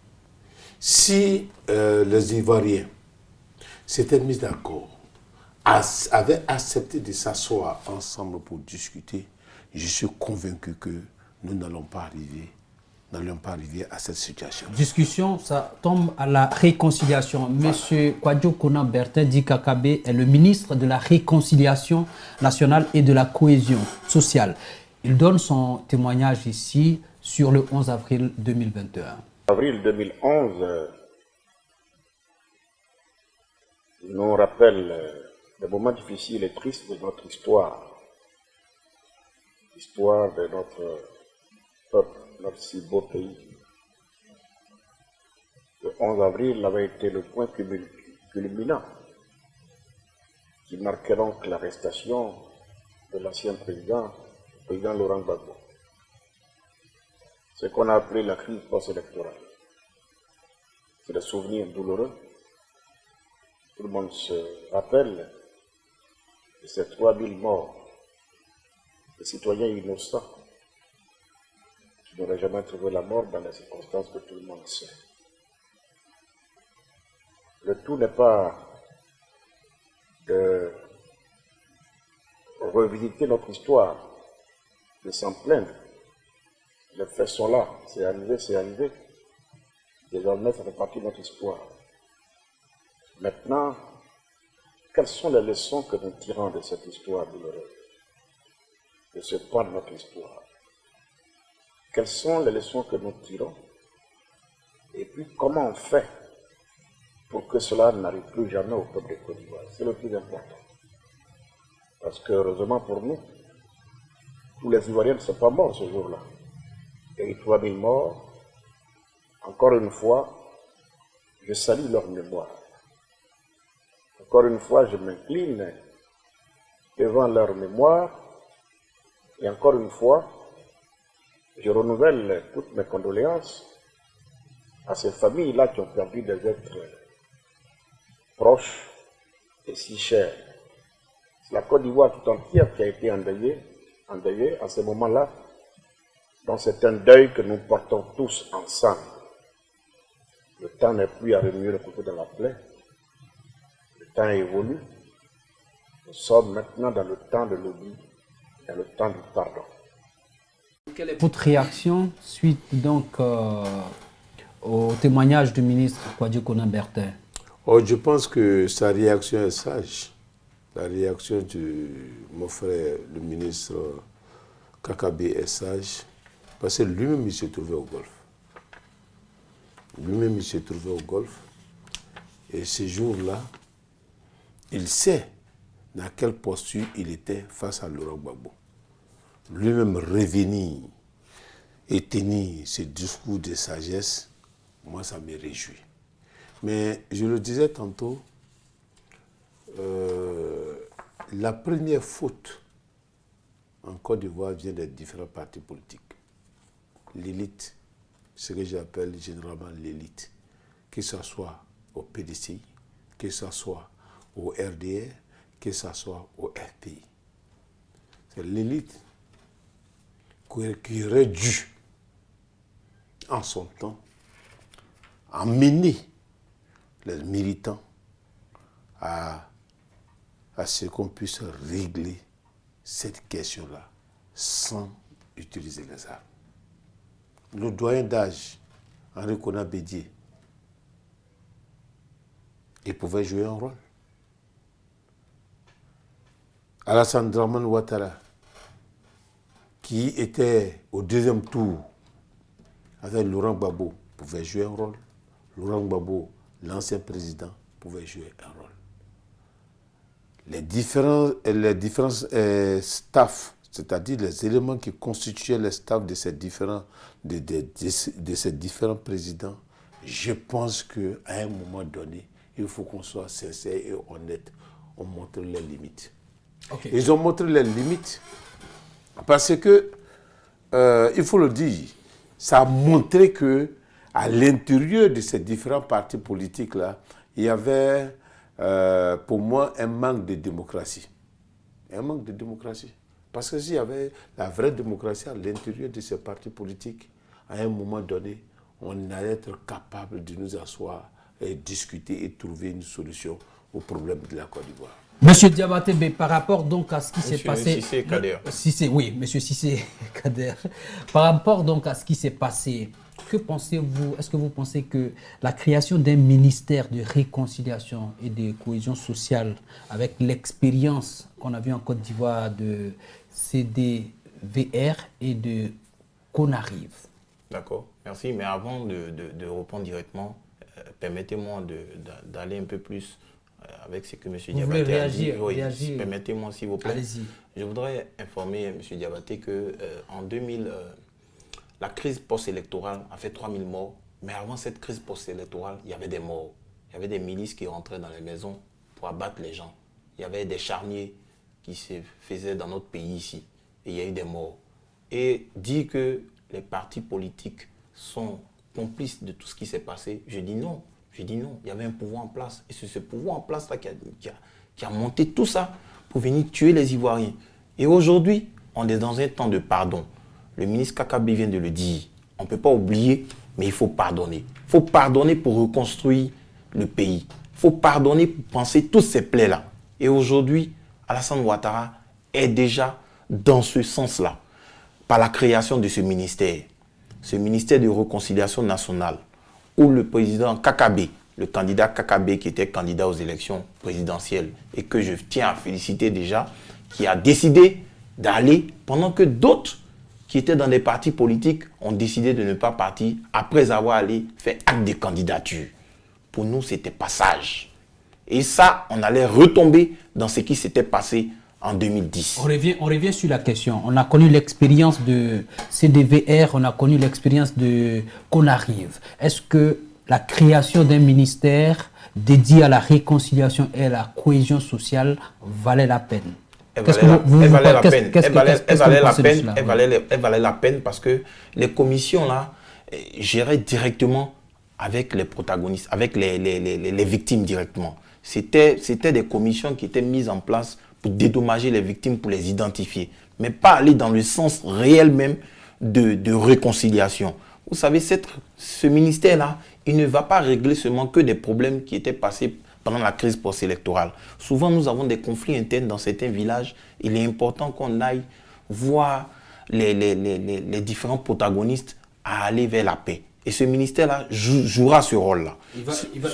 Si les Ivoiriens s'étaient mis d'accord, avaient accepté de s'asseoir ensemble pour discuter, je suis convaincu que nous n'allons pas arriver à cette situation.
Discussion, ça tombe à la réconciliation. Monsieur Kwadjo Konan Bertin Dikakabe est le ministre de la Réconciliation nationale et de la cohésion sociale. Il donne son témoignage ici sur le 11 avril 2021.
Avril 2011 nous rappelle des moments difficiles et tristes de notre histoire. L'histoire de notre peuple, notre si beau pays. Le 11 avril avait été le point culminant qui marquait donc l'arrestation de l'ancien président, le président Laurent Gbagbo. Ce qu'on a appelé la crise post-électorale. C'est des souvenirs douloureux. Tout le monde se rappelle de ces 3000 morts de citoyens innocents qui n'auraient jamais trouvé la mort dans les circonstances que tout le monde sait. Le tout n'est pas de revisiter notre histoire, de s'en plaindre. Les faits sont là, c'est arrivé, c'est arrivé. Désormais, ça fait partie de notre histoire. Maintenant, quelles sont les leçons que nous tirons de cette histoire douloureuse, de ce pan de notre histoire? Quelles sont les leçons que nous tirons? Et puis, comment on fait pour que cela n'arrive plus jamais au peuple de Côte d'Ivoire. C'est le plus important. Parce que, heureusement pour nous, tous les Ivoiriens ne sont pas morts ce jour-là. Il y a eu 3000 morts. Encore une fois, je salue leur mémoire. Encore une fois, je m'incline devant leur mémoire. Et encore une fois, je renouvelle toutes mes condoléances à ces familles-là qui ont perdu des êtres proches et si chers. C'est la Côte d'Ivoire tout entière qui a été endeuillée à ce moment-là. Donc c'est un deuil que nous portons tous ensemble. Le temps n'est plus à remuer le couteau dans la plaie. Le temps évolue. Nous sommes maintenant dans le temps de l'oubli et le temps du pardon.
Quelle est votre réaction suite donc au témoignage du ministre Kwadjo Konan-Bertin?
Je pense que sa réaction est sage. La réaction de mon frère, le ministre Kakabe, est sage. Parce que lui-même, il s'est trouvé au Golfe. Lui-même, il s'est trouvé au Golfe. Et ce jour-là, il sait dans quelle posture il était face à Laurent Gbagbo. Lui-même revenir et tenir ce discours de sagesse, moi, ça me réjouit. Mais je le disais tantôt, la première faute en Côte d'Ivoire vient des différents partis politiques. L'élite, ce que j'appelle généralement l'élite, que ce soit au PDCI, que ce soit au RDR, que ce soit au FPI. C'est l'élite qui aurait dû, en son temps, amener les militants à ce qu'on puisse régler cette question-là sans utiliser les armes. Le doyen d'âge, Henri Konan Bédié, il pouvait jouer un rôle. Alassane Dramane Ouattara, qui était au deuxième tour avec Laurent Gbagbo, pouvait jouer un rôle. Laurent Gbagbo, l'ancien président, pouvait jouer un rôle. Les différents staffs, c'est-à-dire les éléments qui constituaient les staffs de ces différents présidents, je pense qu'à un moment donné, il faut qu'on soit sincère et honnête. On montre les limites. Okay. Ils ont montré les limites parce que, il faut le dire, ça a montré que à l'intérieur de ces différents partis politiques-là, il y avait, pour moi, un manque de démocratie. Un manque de démocratie. Parce que s'il y avait la vraie démocratie à l'intérieur de ces partis politiques, à un moment donné, on allait être capable de nous asseoir et discuter et trouver une solution au problème de la Côte d'Ivoire.
Monsieur Diabaté, par rapport donc à ce qui s'est passé...
Cissé Kader.
Oui, Monsieur Cissé Kader. Par rapport donc à ce qui s'est passé, que pensez-vous? Est-ce que vous pensez que la création d'un ministère de réconciliation et de cohésion sociale, avec l'expérience qu'on a vue en Côte d'Ivoire de CDVR et de Conarive?
D'accord, merci. Mais avant de répondre directement, permettez-moi d'aller un peu plus avec ce que M. Diabaté a dit. Oui, permettez-moi s'il vous plaît.
Allez-y.
Je voudrais informer M. Diabaté qu'en 2000, la crise post-électorale a fait 3000 morts. Mais avant cette crise post-électorale, il y avait des morts. Il y avait des milices qui rentraient dans les maisons pour abattre les gens. Il y avait des charniers qui se faisaient dans notre pays ici. Et il y a eu des morts. Et dire que les partis politiques sont complices de tout ce qui s'est passé, je dis non. Je dis non, il y avait un pouvoir en place. Et c'est ce pouvoir en place-là qui a monté tout ça pour venir tuer les Ivoiriens. Et aujourd'hui, on est dans un temps de pardon. Le ministre Kakabe vient de le dire. On ne peut pas oublier, mais il faut pardonner. Il faut pardonner pour reconstruire le pays. Il faut pardonner pour penser toutes ces plaies-là. Et aujourd'hui, Alassane Ouattara est déjà dans ce sens-là, par la création de ce ministère de réconciliation nationale, où le président Kakabe, le candidat Kakabe qui était candidat aux élections présidentielles et que je tiens à féliciter déjà, qui a décidé d'aller pendant que d'autres qui étaient dans des partis politiques ont décidé de ne pas partir après avoir allé faire acte de candidature. pour nous, c'était passage. Et ça, on allait retomber dans ce qui s'était passé en 2010.
On revient sur la question. On a connu l'expérience de CDVR, on a connu l'expérience de Conarive. Est-ce que la création d'un ministère dédié à la réconciliation et à la cohésion sociale valait la peine?
Elle valait la peine parce que les commissions là géraient directement avec les protagonistes, avec les victimes directement. C'était des commissions qui étaient mises en place pour dédommager les victimes, pour les identifier, mais pas aller dans le sens réel même de réconciliation. Vous savez, ce ministère-là, il ne va pas régler seulement que des problèmes qui étaient passés pendant la crise post-électorale. Souvent, nous avons des conflits internes dans certains villages. Il est important qu'on aille voir les différents protagonistes à aller vers la paix. Et ce ministère-là jouera ce rôle-là.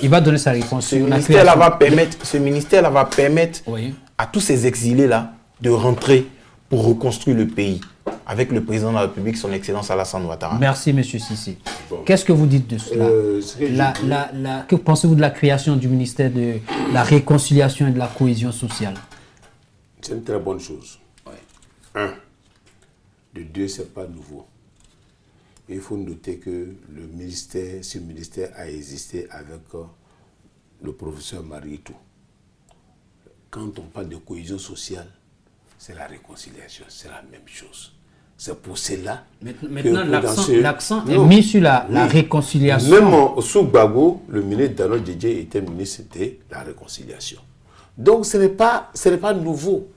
Il va donner sa réponse.
Ce ministère-là va permettre oui, à tous ces exilés-là de rentrer pour reconstruire le pays avec le président de la République, son Excellence Alassane Ouattara.
Merci, M. Sissi. Bon. Qu'est-ce que vous dites de cela que pensez-vous de la création du ministère de la réconciliation et de la cohésion sociale?
C'est une très bonne chose. Ouais. 1. De 2, ce n'est pas nouveau. Il faut noter que ce ministère a existé avec le professeur Marietou. Quand on parle de cohésion sociale, c'est la réconciliation, c'est la même chose. C'est pour cela
maintenant l'accent est mis sur la réconciliation.
Même sous Gbagbo, le ministre Dano Djedje était ministre de la réconciliation. Donc ce n'est pas nouveau.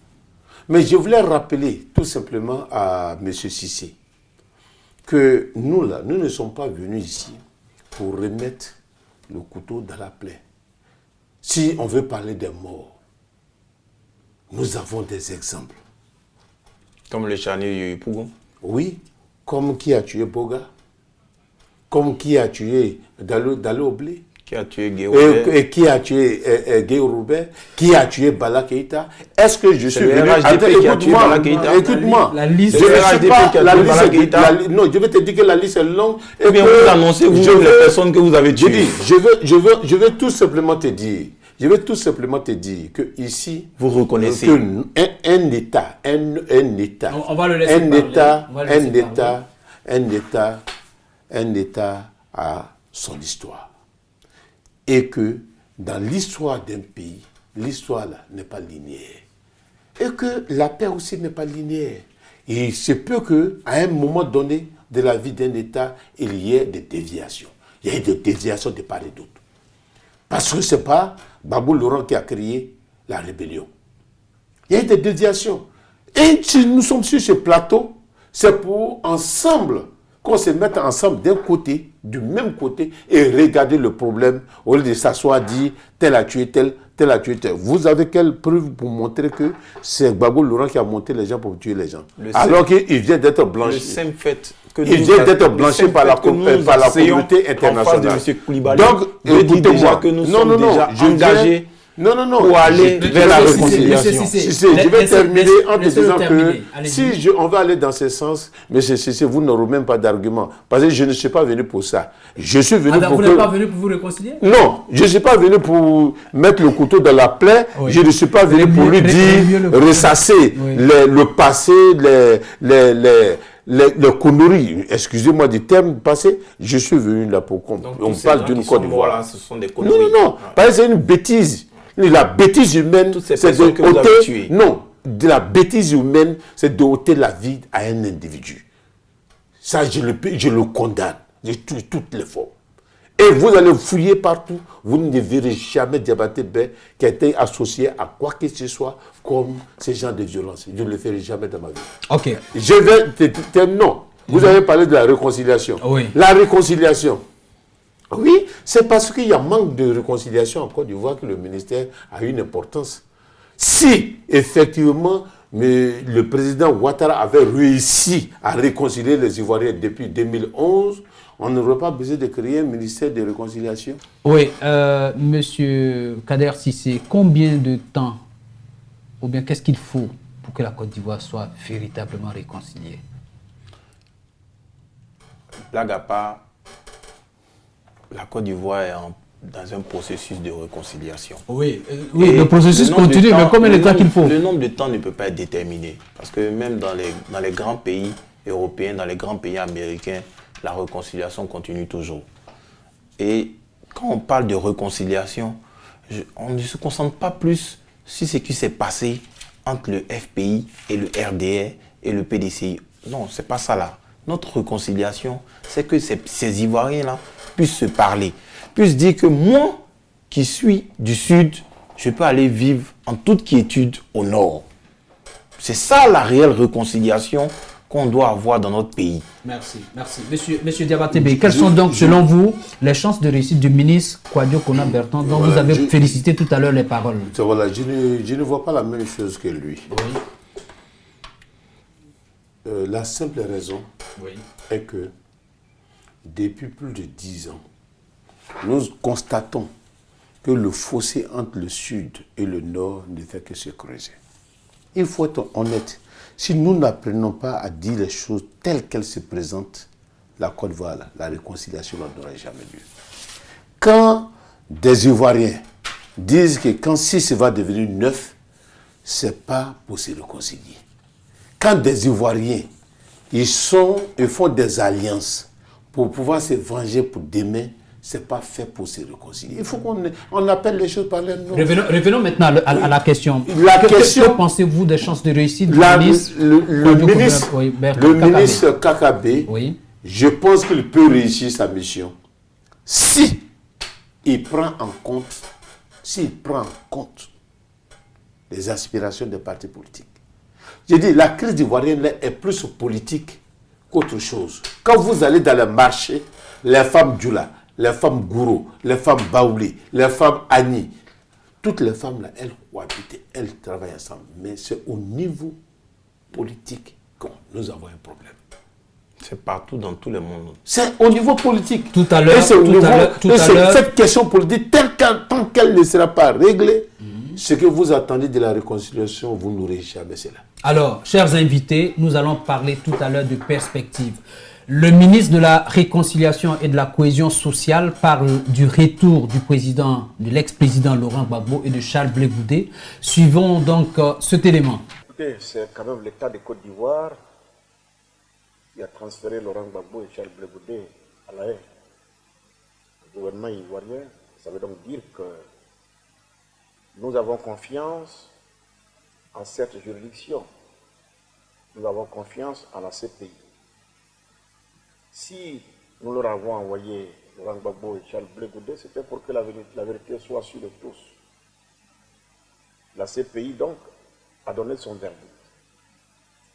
Mais je voulais rappeler tout simplement à M. Sissi que nous ne sommes pas venus ici pour remettre le couteau dans la plaie. Si on veut parler des morts, nous avons des exemples.
Comme le charnier Yopougon?
Oui, comme qui a tué Boga, comme qui a tué Dalo Oblé,
qui a tué Guéoubert,
et qui a tué Guéoubert, qui a tué Bala Keïta. Est-ce que je suis venu... Écoute-moi,
la liste
je vais te dire que la liste est longue.
Et bien vous annoncez les personnes que vous avez tuées.
Je veux tout simplement te dire. Que ici,
vous reconnaissez
un État, a son histoire. Et que dans l'histoire d'un pays, l'histoire là n'est pas linéaire. Et que la paix aussi n'est pas linéaire. Et il se peut qu'à un moment donné de la vie d'un État, il y ait des déviations. Il y a des déviations de part et d'autre. Parce que ce n'est pas Babou Laurent qui a créé la rébellion. Il y a des déviations. Et si nous sommes sur ce plateau, c'est pour ensemble, qu'on se mette ensemble d'un côté, du même côté, et regarder le problème, au lieu de s'asseoir, dire tel a tué tel, tel a tué tel. Vous avez quelle preuve pour montrer que c'est Babou Laurent qui a monté les gens pour tuer les gens? Alors qu'il vient d'être blanchi.
Le simple fait que
il vient d'être blanchi par la communauté internationale.
Donc, écoutez-moi, que nous sommes déjà engagés pour aller vers la réconciliation.
Je vais terminer en te disant que si on va aller dans ce sens, mais vous n'aurez même pas d'argument. Parce que je ne suis pas venu pour ça. Je suis venu pour...
Vous n'êtes pas venu pour vous réconcilier?
Non, je ne suis pas venu pour mettre le couteau dans la plaie. Oui. Je ne suis pas venu pour lui dire, ressasser le passé, les conneries, excusez-moi du terme passé, je suis venu là pour qu'on parle d'une Côte d'Ivoire.
Ce sont des conneries.
Non, parce que c'est une bêtise. La bêtise humaine, c'est de ôter... Non, de la bêtise humaine, c'est de ôter la vie à un individu. Ça, je le condamne de toutes les formes. Et vous allez fouiller partout, vous ne verrez jamais Diabaté Bey qui a été associé à quoi que ce soit comme ce genre de violence. Je ne le ferai jamais dans ma vie.
Ok.
Je vais... Non. Vous avez parlé de la réconciliation.
Oui.
La réconciliation. Oui, c'est parce qu'il y a manque de réconciliation en Côte d'Ivoire que le ministère a une importance. Si, effectivement, le président Ouattara avait réussi à réconcilier les Ivoiriens depuis 2011, on n'aurait pas besoin de créer un ministère de réconciliation.
Oui, monsieur Kader Sissé, combien de temps, ou bien qu'est-ce qu'il faut pour que la Côte d'Ivoire soit véritablement réconciliée?
Blague à part, la Côte d'Ivoire est dans un processus de réconciliation.
Oui, le processus continue, mais combien de temps qu'il faut?
Le nombre de temps ne peut pas être déterminé. Parce que même dans les grands pays européens, dans les grands pays américains, la réconciliation continue toujours. Et quand on parle de réconciliation, on ne se concentre pas plus sur ce qui s'est passé entre le FPI et le RDR et le PDCI. Non, c'est pas ça là. Notre réconciliation, c'est que ces Ivoiriens-là puissent se parler, puissent dire que moi, qui suis du Sud, je peux aller vivre en toute quiétude au Nord. C'est ça la réelle réconciliation qu'on doit avoir dans notre pays.
Merci, merci. Monsieur Diabaté, quelles sont donc, selon vous, les chances de réussite du ministre Kouadio Kona Bertrand, dont vous avez félicité tout à l'heure les paroles?
Voilà, je ne vois pas la même chose que lui.
Oui.
La simple raison est que depuis plus de 10 ans, nous constatons que le fossé entre le Sud et le Nord ne fait que se creuser. Il faut être honnête. Si nous n'apprenons pas à dire les choses telles qu'elles se présentent, la Côte d'Ivoire, la réconciliation n'aura jamais lieu. Quand des Ivoiriens disent que quand 6 va devenir 9, ce n'est pas pour se réconcilier. Quand des Ivoiriens ils font des alliances pour pouvoir se venger pour demain, ce n'est pas fait pour se réconcilier. Il faut qu'on appelle les choses par leur nom.
Revenons maintenant à la question.
Que
pensez-vous des chances de réussite du ministre
Le ministre Kakabe, je pense qu'il peut réussir sa mission si il prend en compte les aspirations des partis politiques. Je dis, la crise ivoirienne est plus politique qu'autre chose. Quand vous allez dans le marché, les femmes Djoula, les femmes Gouro, les femmes Baouli, les femmes Ani, toutes les femmes là, elles cohabitent, elles travaillent ensemble. Mais c'est au niveau politique que nous avons un problème.
C'est partout dans tout le monde.
C'est au niveau politique.
Tout à l'heure,
cette question politique, tant qu'elle ne sera pas réglée, ce que vous attendez de la réconciliation, vous n'aurez jamais cela.
Alors, chers invités, nous allons parler tout à l'heure de perspective. Le ministre de la Réconciliation et de la Cohésion sociale parle du retour de l'ex-président Laurent Gbagbo et de Charles Blé Goudé. Suivons donc cet élément.
Écoutez, c'est quand même l'État de Côte d'Ivoire qui a transféré Laurent Gbagbo et Charles Blé Goudé à la haie. Le gouvernement ivoirien, ça veut donc dire que nous avons confiance en cette juridiction. Nous avons confiance en la CPI. Si nous leur avons envoyé Laurent Gbagbo et Charles Blé Goudé, c'était pour que la vérité soit sur de tous. La CPI, donc, a donné son verdict.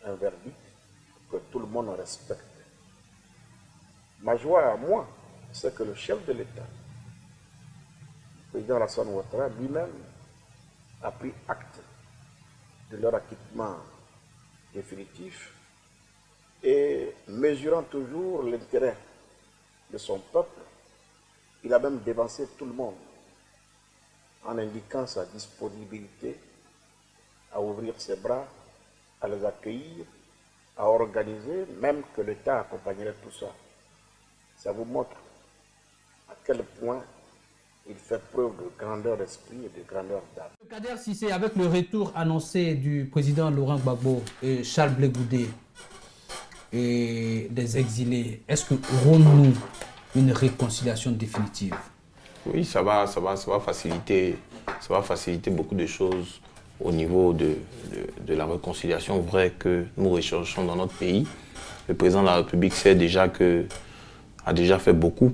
Un verdict que tout le monde respecte. Ma joie à moi, c'est que le chef de l'État, le président Alassane Ouattara, lui-même, a pris acte de leur acquittement définitif et mesurant toujours l'intérêt de son peuple, il a même dévancé tout le monde en indiquant sa disponibilité à ouvrir ses bras, à les accueillir, à organiser, même que l'État accompagnerait tout ça. Ça vous montre à quel point il fait preuve de grandeur d'esprit et de grandeur d'âme.
Kader Cissé, avec le retour annoncé du président Laurent Gbagbo et Charles Blé Goudé et des exilés, est-ce que aurons-nous une réconciliation définitive?
Oui, ça va faciliter beaucoup de choses au niveau de la réconciliation vraie que nous recherchons dans notre pays. Le président de la République sait déjà a déjà fait beaucoup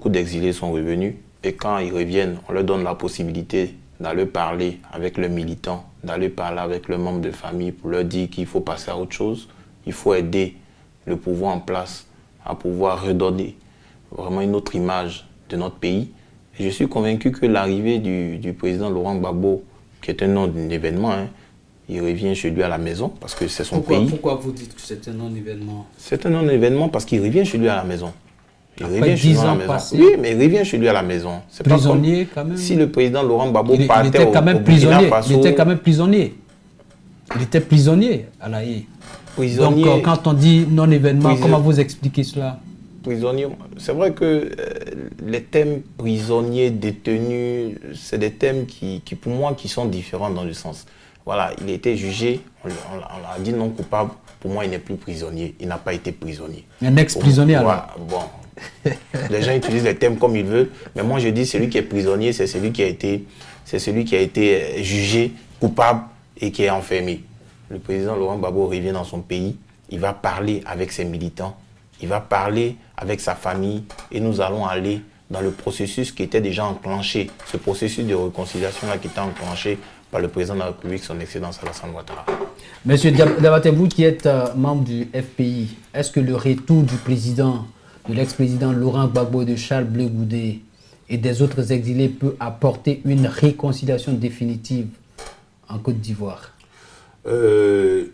d'exilés sont revenus. Et quand ils reviennent, on leur donne la possibilité d'aller parler avec le militant, d'aller parler avec le membre de famille pour leur dire qu'il faut passer à autre chose. Il faut aider le pouvoir en place à pouvoir redonner vraiment une autre image de notre pays. Et je suis convaincu que l'arrivée du président Laurent Gbagbo, qui est un non-événement, il revient chez lui à la maison parce que c'est son pays.
Pourquoi vous dites que c'est un non-événement?
C'est un non-événement parce qu'il revient chez lui à la maison.
Il revient 10 ans passés.
Oui, mais il revient chez lui à la maison.
Prisonnier quand même.
Si le président Laurent Gbagbo partait
il était quand même prisonnier.
Faso,
il était quand même prisonnier. Il était prisonnier à la haie. Donc quand on dit non-événement, comment vous expliquez cela?
Prisonnier. C'est vrai que les thèmes prisonniers, détenus, c'est des thèmes qui, pour moi, qui sont différents dans le sens. Voilà, il a été jugé, on l'a dit non coupable. Pour moi, il n'est plus prisonnier. Il n'a pas été prisonnier.
Un ex-prisonnier alors.
Bon, les gens utilisent les thèmes comme ils veulent, mais moi je dis celui qui est prisonnier, c'est celui qui a été jugé coupable et qui est enfermé. Le président Laurent Gbagbo revient dans son pays, il va parler avec ses militants, il va parler avec sa famille et nous allons aller dans le processus qui était déjà enclenché, ce processus de réconciliation-là qui était enclenché par le président de la République, son Excellence Alassane Ouattara.
Monsieur Diabaté, vous qui êtes membre du FPI, est-ce que le retour de l'ex-président Laurent Gbagbo et de Charles Blé Goudé et des autres exilés peut apporter une réconciliation définitive en Côte d'Ivoire?
Oui.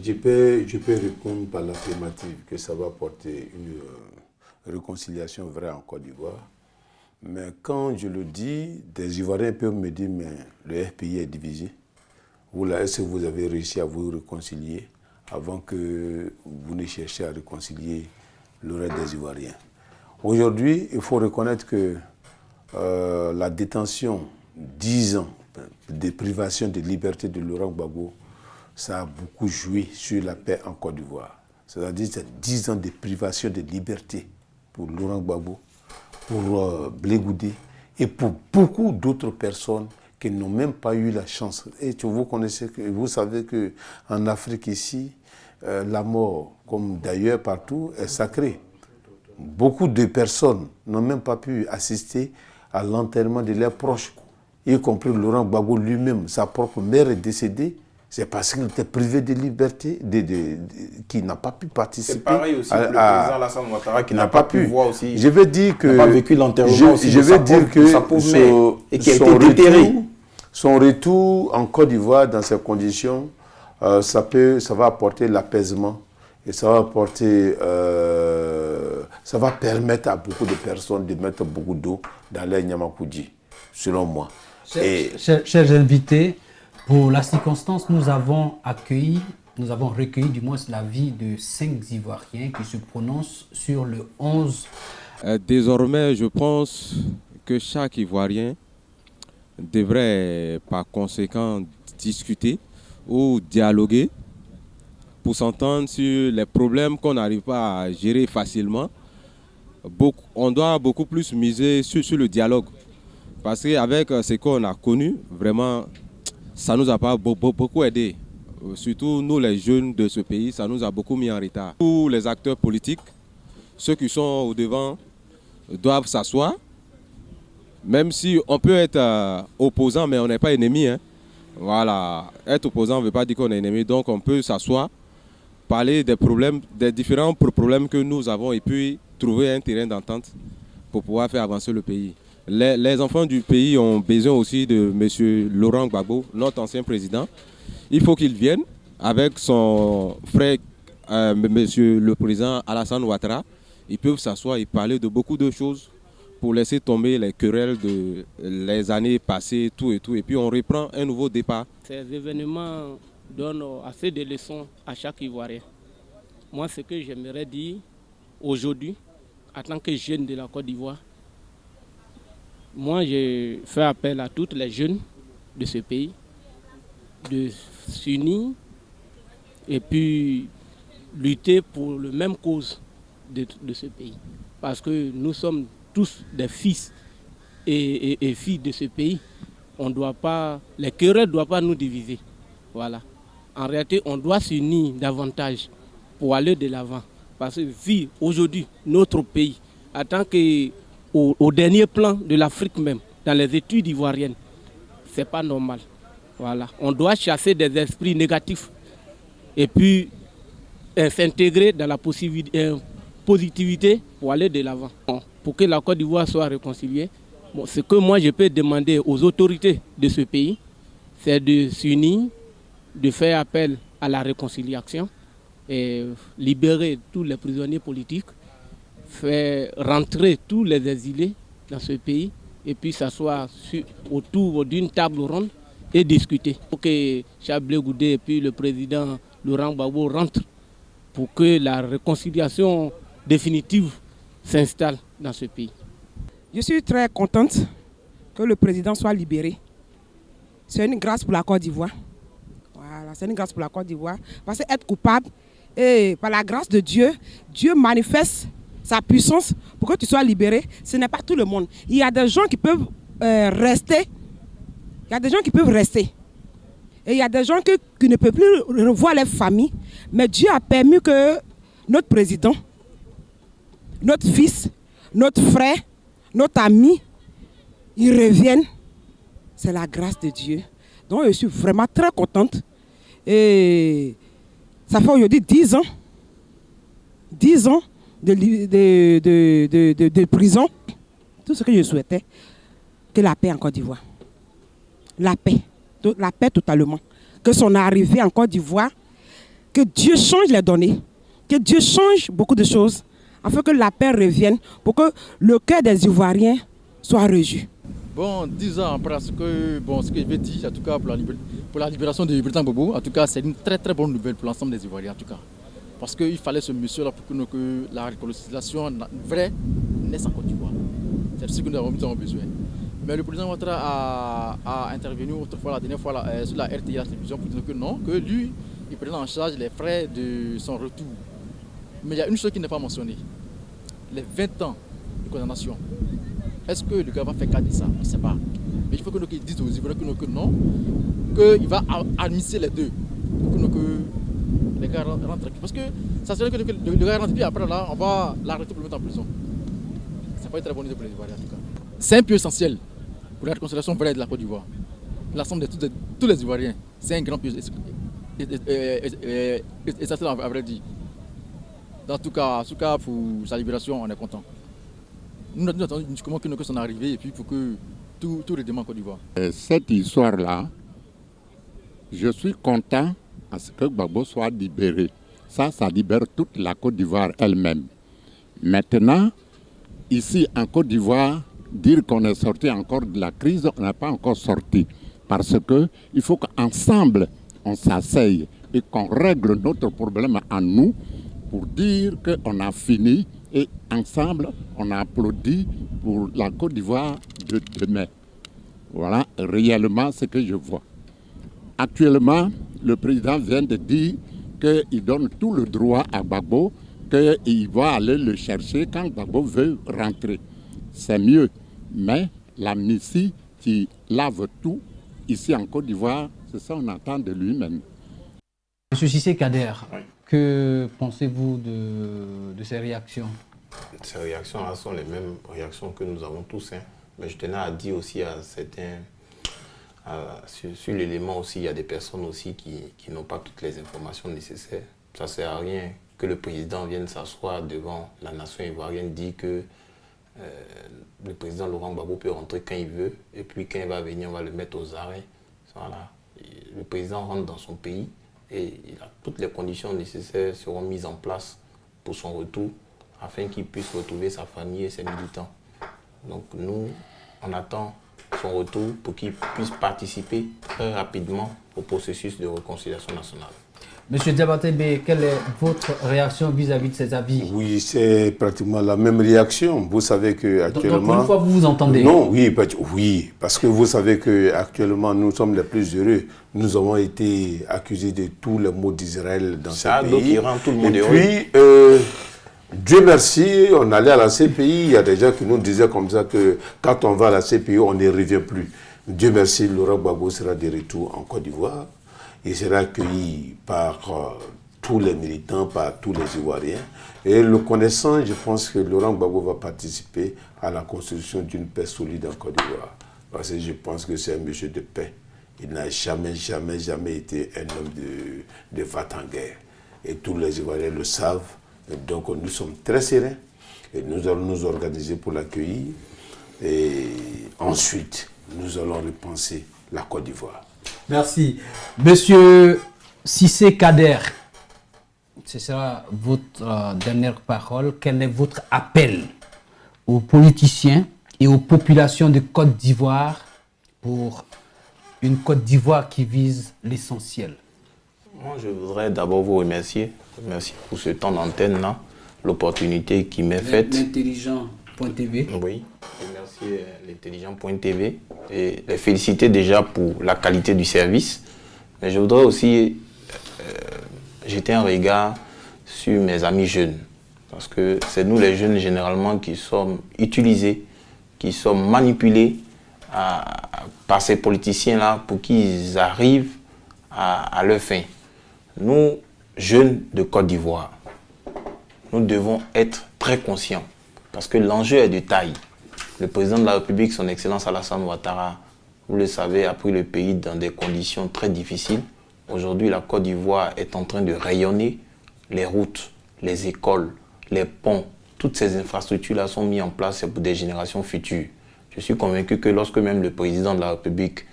Je peux répondre par l'affirmative que ça va apporter une réconciliation vraie en Côte d'Ivoire. Mais quand je le dis, des Ivoiriens peuvent me dire mais le FPI est divisé. Est-ce que vous avez réussi à vous réconcilier avant que vous ne cherchiez à réconcilier le reste des Ivoiriens? Aujourd'hui, il faut reconnaître que la détention, 10 ans de privation de liberté de Laurent Gbagbo, ça a beaucoup joué sur la paix en Côte d'Ivoire. C'est-à-dire c'est 10 ans de privation de liberté pour Laurent Gbagbo, pour Blé Goudé et pour beaucoup d'autres personnes qui n'ont même pas eu la chance. Et vous savez qu'en Afrique ici, la mort, comme d'ailleurs partout, est sacrée. Beaucoup de personnes n'ont même pas pu assister à l'enterrement de leurs proches, y compris Laurent Gbagbo lui-même. Sa propre mère est décédée. C'est parce qu'il était privé de liberté, qui n'a pas pu participer.
C'est pareil aussi pour le président Alassane Ouattara qui n'a pas pu voir aussi.
Je veux dire que.
N'a pas vécu l'enterrement aussi.
Je veux dire que
et qui a été déterré.
Son retour en Côte d'Ivoire dans ces conditions, ça va apporter l'apaisement et ça va permettre à beaucoup de personnes de mettre beaucoup d'eau dans leur Nyamakoudji, selon moi.
Chers invités, pour la circonstance, nous avons recueilli du moins l'avis de 5 Ivoiriens qui se prononcent sur le 11.
Désormais, je pense que chaque Ivoirien devrait par conséquent discuter ou dialoguer pour s'entendre sur les problèmes qu'on n'arrive pas à gérer facilement. On doit beaucoup plus miser sur le dialogue parce qu'avec ce qu'on a connu, vraiment, ça ne nous a pas beaucoup aidé. Surtout nous les jeunes de ce pays, ça nous a beaucoup mis en retard. Tous les acteurs politiques, ceux qui sont au devant, doivent s'asseoir. Même si on peut être opposant, mais on n'est pas ennemi. Hein. Voilà, être opposant ne veut pas dire qu'on est ennemi. Donc on peut s'asseoir, parler des problèmes, des différents problèmes que nous avons et puis trouver un terrain d'entente pour pouvoir faire avancer le pays. Les enfants du pays ont besoin aussi de M. Laurent Gbagbo, notre ancien président. Il faut qu'il vienne avec son frère, M. le président Alassane Ouattara. Ils peuvent s'asseoir et parler de beaucoup de choses pour laisser tomber les querelles de les années passées, tout et tout. Et puis on reprend un nouveau départ.
Ces événements donnent assez de leçons à chaque Ivoirien. Moi, ce que j'aimerais dire aujourd'hui, en tant que jeune de la Côte d'Ivoire, moi, je fais appel à toutes les jeunes de ce pays de s'unir et puis lutter pour la même cause de ce pays. Parce que nous sommes tous des fils et filles de ce pays. On doit pas, les querelles ne doivent pas nous diviser. Voilà. En réalité, on doit s'unir davantage pour aller de l'avant. Parce que vu aujourd'hui notre pays, en tant qu'au dernier plan de l'Afrique même, dans les études ivoiriennes, ce n'est pas normal. Voilà. On doit chasser des esprits négatifs et puis s'intégrer dans la positivité pour aller de l'avant. Pour que la Côte d'Ivoire soit réconciliée, ce que moi je peux demander aux autorités de ce pays, c'est de s'unir, de faire appel à la réconciliation et libérer tous les prisonniers politiques, faire rentrer tous les exilés dans ce pays et puis s'asseoir autour d'une table ronde et discuter. Pour que Charles Blé Goudé et puis le président Laurent Gbagbo rentrent pour que la réconciliation définitive s'installe dans ce pays.
Je suis très contente que le président soit libéré. C'est une grâce pour la Côte d'Ivoire. Voilà, c'est une grâce pour la Côte d'Ivoire. Parce qu'être coupable, et par la grâce de Dieu, Dieu manifeste sa puissance pour que tu sois libéré. Ce n'est pas tout le monde. Il y a des gens qui peuvent rester. Il y a des gens qui peuvent rester. Et il y a des gens qui ne peuvent plus revoir leur famille. Mais Dieu a permis que notre président, notre fils, notre frère, notre ami, ils reviennent. C'est la grâce de Dieu. Donc je suis vraiment très contente. Et ça fait aujourd'hui 10 ans. 10 ans de prison. Tout ce que je souhaitais, que la paix en Côte d'Ivoire. La paix totalement. Que son arrivée en Côte d'Ivoire, que Dieu change les données, que Dieu change beaucoup de choses, afin que la paix revienne, pour que le cœur des Ivoiriens soit réjoui.
Bon, 10 ans après ce que je vais dire, en tout cas pour la libération du président Gbagbo, en tout cas c'est une très très bonne nouvelle pour l'ensemble des Ivoiriens, en tout cas. Parce qu'il fallait ce monsieur-là pour que la réconciliation vraie naisse en Côte d'Ivoire. C'est ce que nous avons besoin. Mais le président Ouattara a intervenu autrefois, la dernière fois, sur la RTI, la télévision, pour dire que non, que lui, il prenait en charge les frais de son retour. Mais il y a une chose qui n'est pas mentionnée. Les 20 ans de condamnation. Est-ce que le gars va faire cas de ça? On ne sait pas. Mais il faut que nous disent aux Ivoiriens que non, qu'il va administrer les deux. Pour que les gars rentrent. Parce que ça serait que le gars rentre, puis après là, on va l'arrêter pour le mettre en prison. C'est pas une très bonne idée pour les Ivoiriens en tout cas. C'est un peu essentiel pour la réconciliation vraie de la Côte d'Ivoire. L'ensemble de tous les Ivoiriens, c'est un grand pied essentiel à vrai dire. En tout cas, pour sa libération, on est content. Nous attendons que son arrivée et puis pour que tout redémarre en Côte d'Ivoire.
Cette histoire-là, je suis content à ce que Gbagbo soit libéré. Ça libère toute la Côte d'Ivoire elle-même. Maintenant, ici en Côte d'Ivoire, dire qu'on est sorti encore de la crise, on n'est pas encore sorti. Parce qu'il faut qu'ensemble, on s'asseye et qu'on règle notre problème à nous pour dire qu'on a fini et ensemble, on a applaudi pour la Côte d'Ivoire de demain. Voilà réellement ce que je vois. Actuellement, le président vient de dire qu'il donne tout le droit à Gbagbo, qu'il va aller le chercher quand Gbagbo veut rentrer. C'est mieux. Mais l'amnistie qui lave tout, ici en Côte d'Ivoire, c'est ça qu'on attend de lui-même.
Monsieur Cissé Kader,
oui.
Que pensez-vous de ces réactions?
Ces réactions-là sont les mêmes réactions que nous avons tous. Mais je tenais à dire aussi à certains, sur l'élément aussi, il y a des personnes aussi qui n'ont pas toutes les informations nécessaires. Ça ne sert à rien que le président vienne s'asseoir devant la nation ivoirienne, dire que le président Laurent Gbagbo peut rentrer quand il veut, et puis quand il va venir, on va le mettre aux arrêts. Voilà. Le président rentre dans son pays et toutes les conditions nécessaires seront mises en place pour son retour, afin qu'il puisse retrouver sa famille et ses militants. Donc nous, on attend son retour pour qu'il puisse participer très rapidement au processus de réconciliation nationale.
Monsieur Diabaté, quelle est votre réaction vis-à-vis de ces avis?
Oui, c'est pratiquement la même réaction. Vous savez qu'actuellement...
Donc, une fois, vous vous entendez?
Non, oui, parce que vous savez qu'actuellement, nous sommes les plus heureux. Nous avons été accusés de tous les maux d'Israël dans ce pays.
Qui rend tout le monde heureux.
Et puis, Dieu merci, on allait à la CPI. Il y a des gens qui nous disaient comme ça que quand on va à la CPI, on ne revient plus. Dieu merci, Laurent Gbagbo sera de retour en Côte d'Ivoire. Il sera accueilli par tous les militants, par tous les Ivoiriens. Et le connaissant, je pense que Laurent Gbagbo va participer à la construction d'une paix solide en Côte d'Ivoire. Parce que je pense que c'est un monsieur de paix. Il n'a jamais été un homme de va-t-en-guerre. Et tous les Ivoiriens le savent. Et donc nous sommes très sereins. Et nous allons nous organiser pour l'accueillir. Et ensuite, nous allons repenser la Côte d'Ivoire.
Merci. Monsieur Cissé Kader, ce sera votre dernière parole. Quel est votre appel aux politiciens et aux populations de Côte d'Ivoire pour une Côte d'Ivoire qui vise l'essentiel?
Moi, je voudrais d'abord vous remercier. Merci pour ce temps d'antenne-là. l'opportunité qui m'est faite.
L'intelligent.tv.
Oui, remercier l'intelligent.tv et les féliciter déjà pour la qualité du service. Mais je voudrais aussi jeter un regard sur mes amis jeunes. Parce que c'est nous les jeunes généralement qui sommes utilisés, qui sommes manipulés par ces politiciens-là pour qu'ils arrivent à leur fin. Nous, jeunes de Côte d'Ivoire, nous devons être très conscients parce que l'enjeu est de taille. Le président de la République, son Excellence Alassane Ouattara, vous le savez, a pris le pays dans des conditions très difficiles. Aujourd'hui, la Côte d'Ivoire est en train de rayonner. Les routes, les écoles, les ponts, toutes ces infrastructures-là sont mises en place pour des générations futures. Je suis convaincu que lorsque même le président de la République,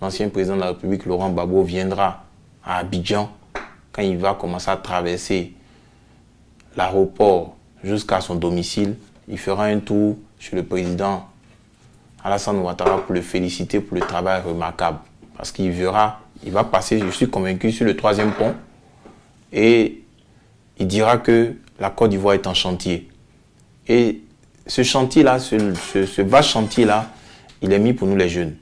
l'ancien président de la République, Laurent Gbagbo, viendra à Abidjan, quand il va commencer à traverser l'aéroport jusqu'à son domicile, il fera un tour chez le président Alassane Ouattara pour le féliciter pour le travail remarquable. Parce qu'il verra, il va passer, je suis convaincu, sur le 3e pont et il dira que la Côte d'Ivoire est en chantier. Et ce chantier-là, ce vaste chantier-là, il est mis pour nous les jeunes.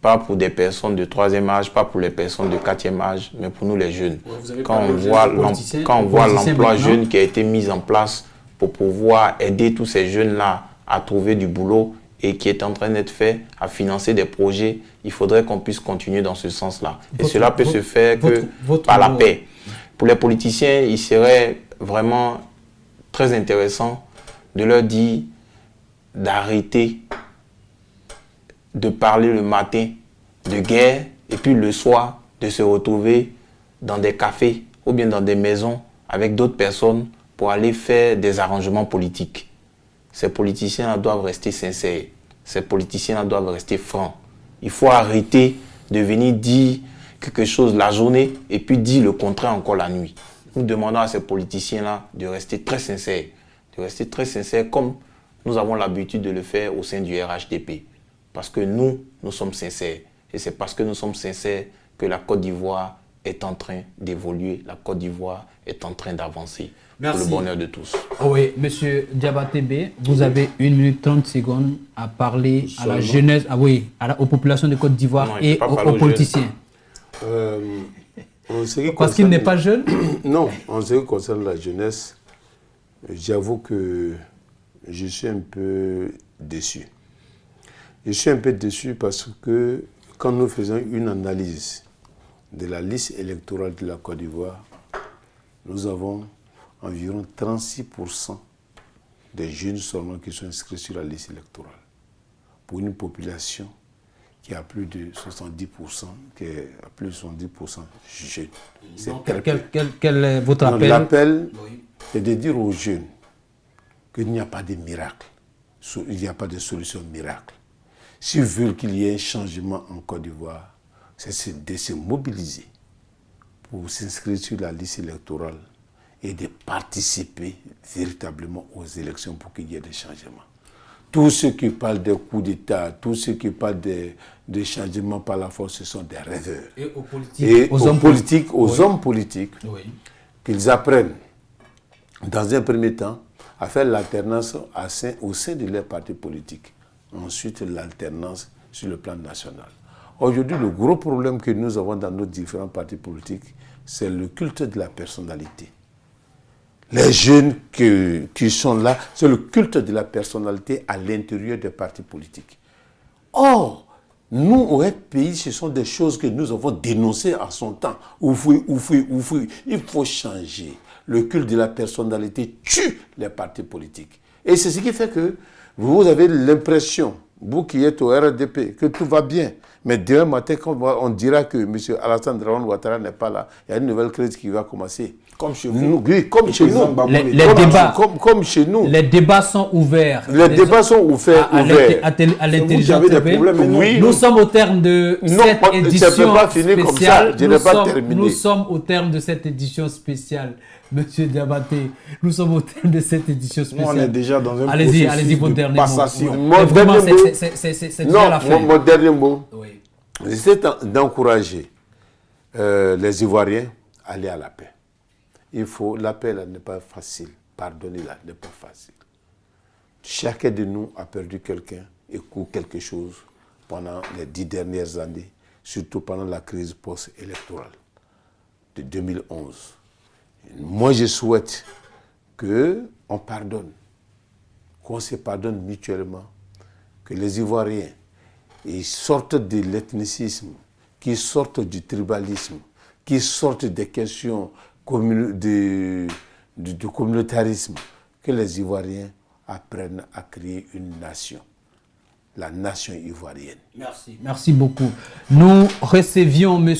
Pas pour des personnes de 3e âge, pas pour les personnes de 4e âge, mais pour nous les jeunes. Quand on voit l'emploi jeune qui a été mis en place pour pouvoir aider tous ces jeunes-là à trouver du boulot et qui est en train d'être fait à financer des projets, il faudrait qu'on puisse continuer dans ce sens-là. Et cela peut se faire que par la paix. Pour les politiciens, il serait vraiment très intéressant de leur dire d'arrêter de parler le matin de guerre et puis le soir de se retrouver dans des cafés ou bien dans des maisons avec d'autres personnes pour aller faire des arrangements politiques. Ces politiciens-là doivent rester sincères. Ces politiciens-là doivent rester francs. Il faut arrêter de venir dire quelque chose la journée et puis dire le contraire encore la nuit. Nous demandons à ces politiciens-là de rester très sincères. De rester très sincères comme nous avons l'habitude de le faire au sein du RHDP. Parce que nous sommes sincères. Et c'est parce que nous sommes sincères que la Côte d'Ivoire est en train d'évoluer. La Côte d'Ivoire est en train d'avancer. Pour le bonheur de tous.
Oui, Monsieur Diabaté B, vous avez 1 minute 30 secondes à parler à la jeunesse, aux populations de Côte d'Ivoire et aux politiciens. Parce qu'il n'est pas jeune?
Non, en ce qui concerne la jeunesse, j'avoue que je suis un peu déçu. Je suis un peu déçu parce que quand nous faisons une analyse de la liste électorale de la Côte d'Ivoire, nous avons environ 36% des jeunes seulement qui sont inscrits sur la liste électorale. Pour une population qui a plus de 70%, qui est à plus de 70% jeunes.
Quel est votre appel?
L'appel est de dire aux jeunes qu'il n'y a pas de miracle, il n'y a pas de solution miracle. S'ils veulent qu'il y ait un changement en Côte d'Ivoire, c'est de se mobiliser pour s'inscrire sur la liste électorale et de participer véritablement aux élections pour qu'il y ait des changements. Tous ceux qui parlent des coups d'État, tous ceux qui parlent des changements par la force, ce sont des rêveurs.
Et aux politiques,
et aux hommes politiques, qu'ils apprennent, dans un premier temps, à faire l'alternance au sein de leurs partis politiques. Ensuite, l'alternance sur le plan national. Aujourd'hui, le gros problème que nous avons dans nos différents partis politiques, c'est le culte de la personnalité. Les jeunes qui sont là, c'est le culte de la personnalité à l'intérieur des partis politiques. Or, nous, au pays, ce sont des choses que nous avons dénoncées à son temps. Il faut changer. Le culte de la personnalité tue les partis politiques. Et c'est ce qui fait que vous avez l'impression, vous qui êtes au RDP, que tout va bien. Mais demain matin, quand on dira que M. Alassane Ouattara n'est pas là, il y a une nouvelle crise qui va commencer.
Comme chez vous.
Oui, comme chez nous.
Comme chez nous. Les débats sont ouverts.
Les débats sont ouverts.
À l'intelligence.
Oui.
Nous sommes au terme de cette édition spéciale. Nous sommes au terme de cette édition spéciale. Monsieur Diabaté, nous sommes au terme de cette édition spéciale.
Nous, on est déjà dans un
allez-y, votre dernier
passation.
mot. C'est déjà la fin.
Mon dernier mot, c'est d'encourager les Ivoiriens à aller à la paix. La paix n'est pas facile. pardonner là n'est pas facile. Chacun de nous a perdu quelqu'un et quelque chose pendant les 10 dernières années, surtout pendant la crise post-électorale de 2011. Moi, je souhaite qu'on pardonne, qu'on se pardonne mutuellement, que les Ivoiriens ils sortent de l'ethnicisme, qu'ils sortent du tribalisme, qu'ils sortent des questions du communautarisme, que les Ivoiriens apprennent à créer une nation, la nation ivoirienne.
Merci, merci beaucoup. Nous recevions M.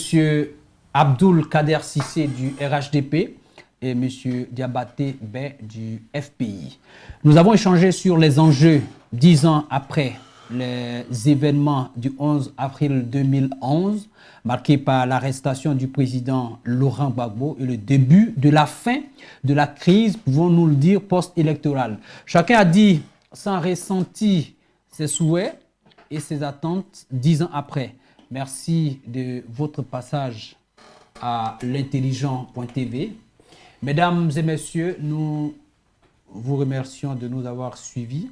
Abdoul Kader Cissé du RHDP et M. Diabaté Bey du FPI. Nous avons échangé sur les enjeux 10 ans après les événements du 11 avril 2011, marqués par l'arrestation du président Laurent Gbagbo et le début de la fin de la crise, pouvons-nous le dire, post-électorale. Chacun a dit sans ressentir ses souhaits et ses attentes 10 ans après. Merci de votre passage à l'intelligent.tv. Mesdames et messieurs, nous vous remercions de nous avoir suivis.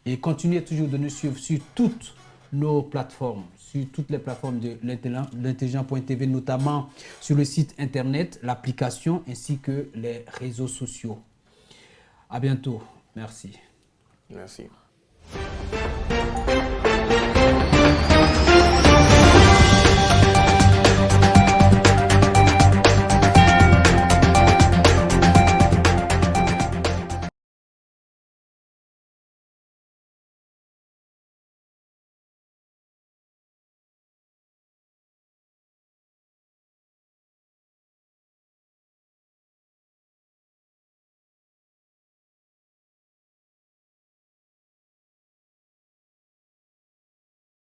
Et continuez toujours de nous suivre sur toutes nos plateformes, sur toutes les plateformes de l'intelligent.tv, notamment sur le site internet, l'application ainsi que les réseaux sociaux. À bientôt. Merci.
Merci.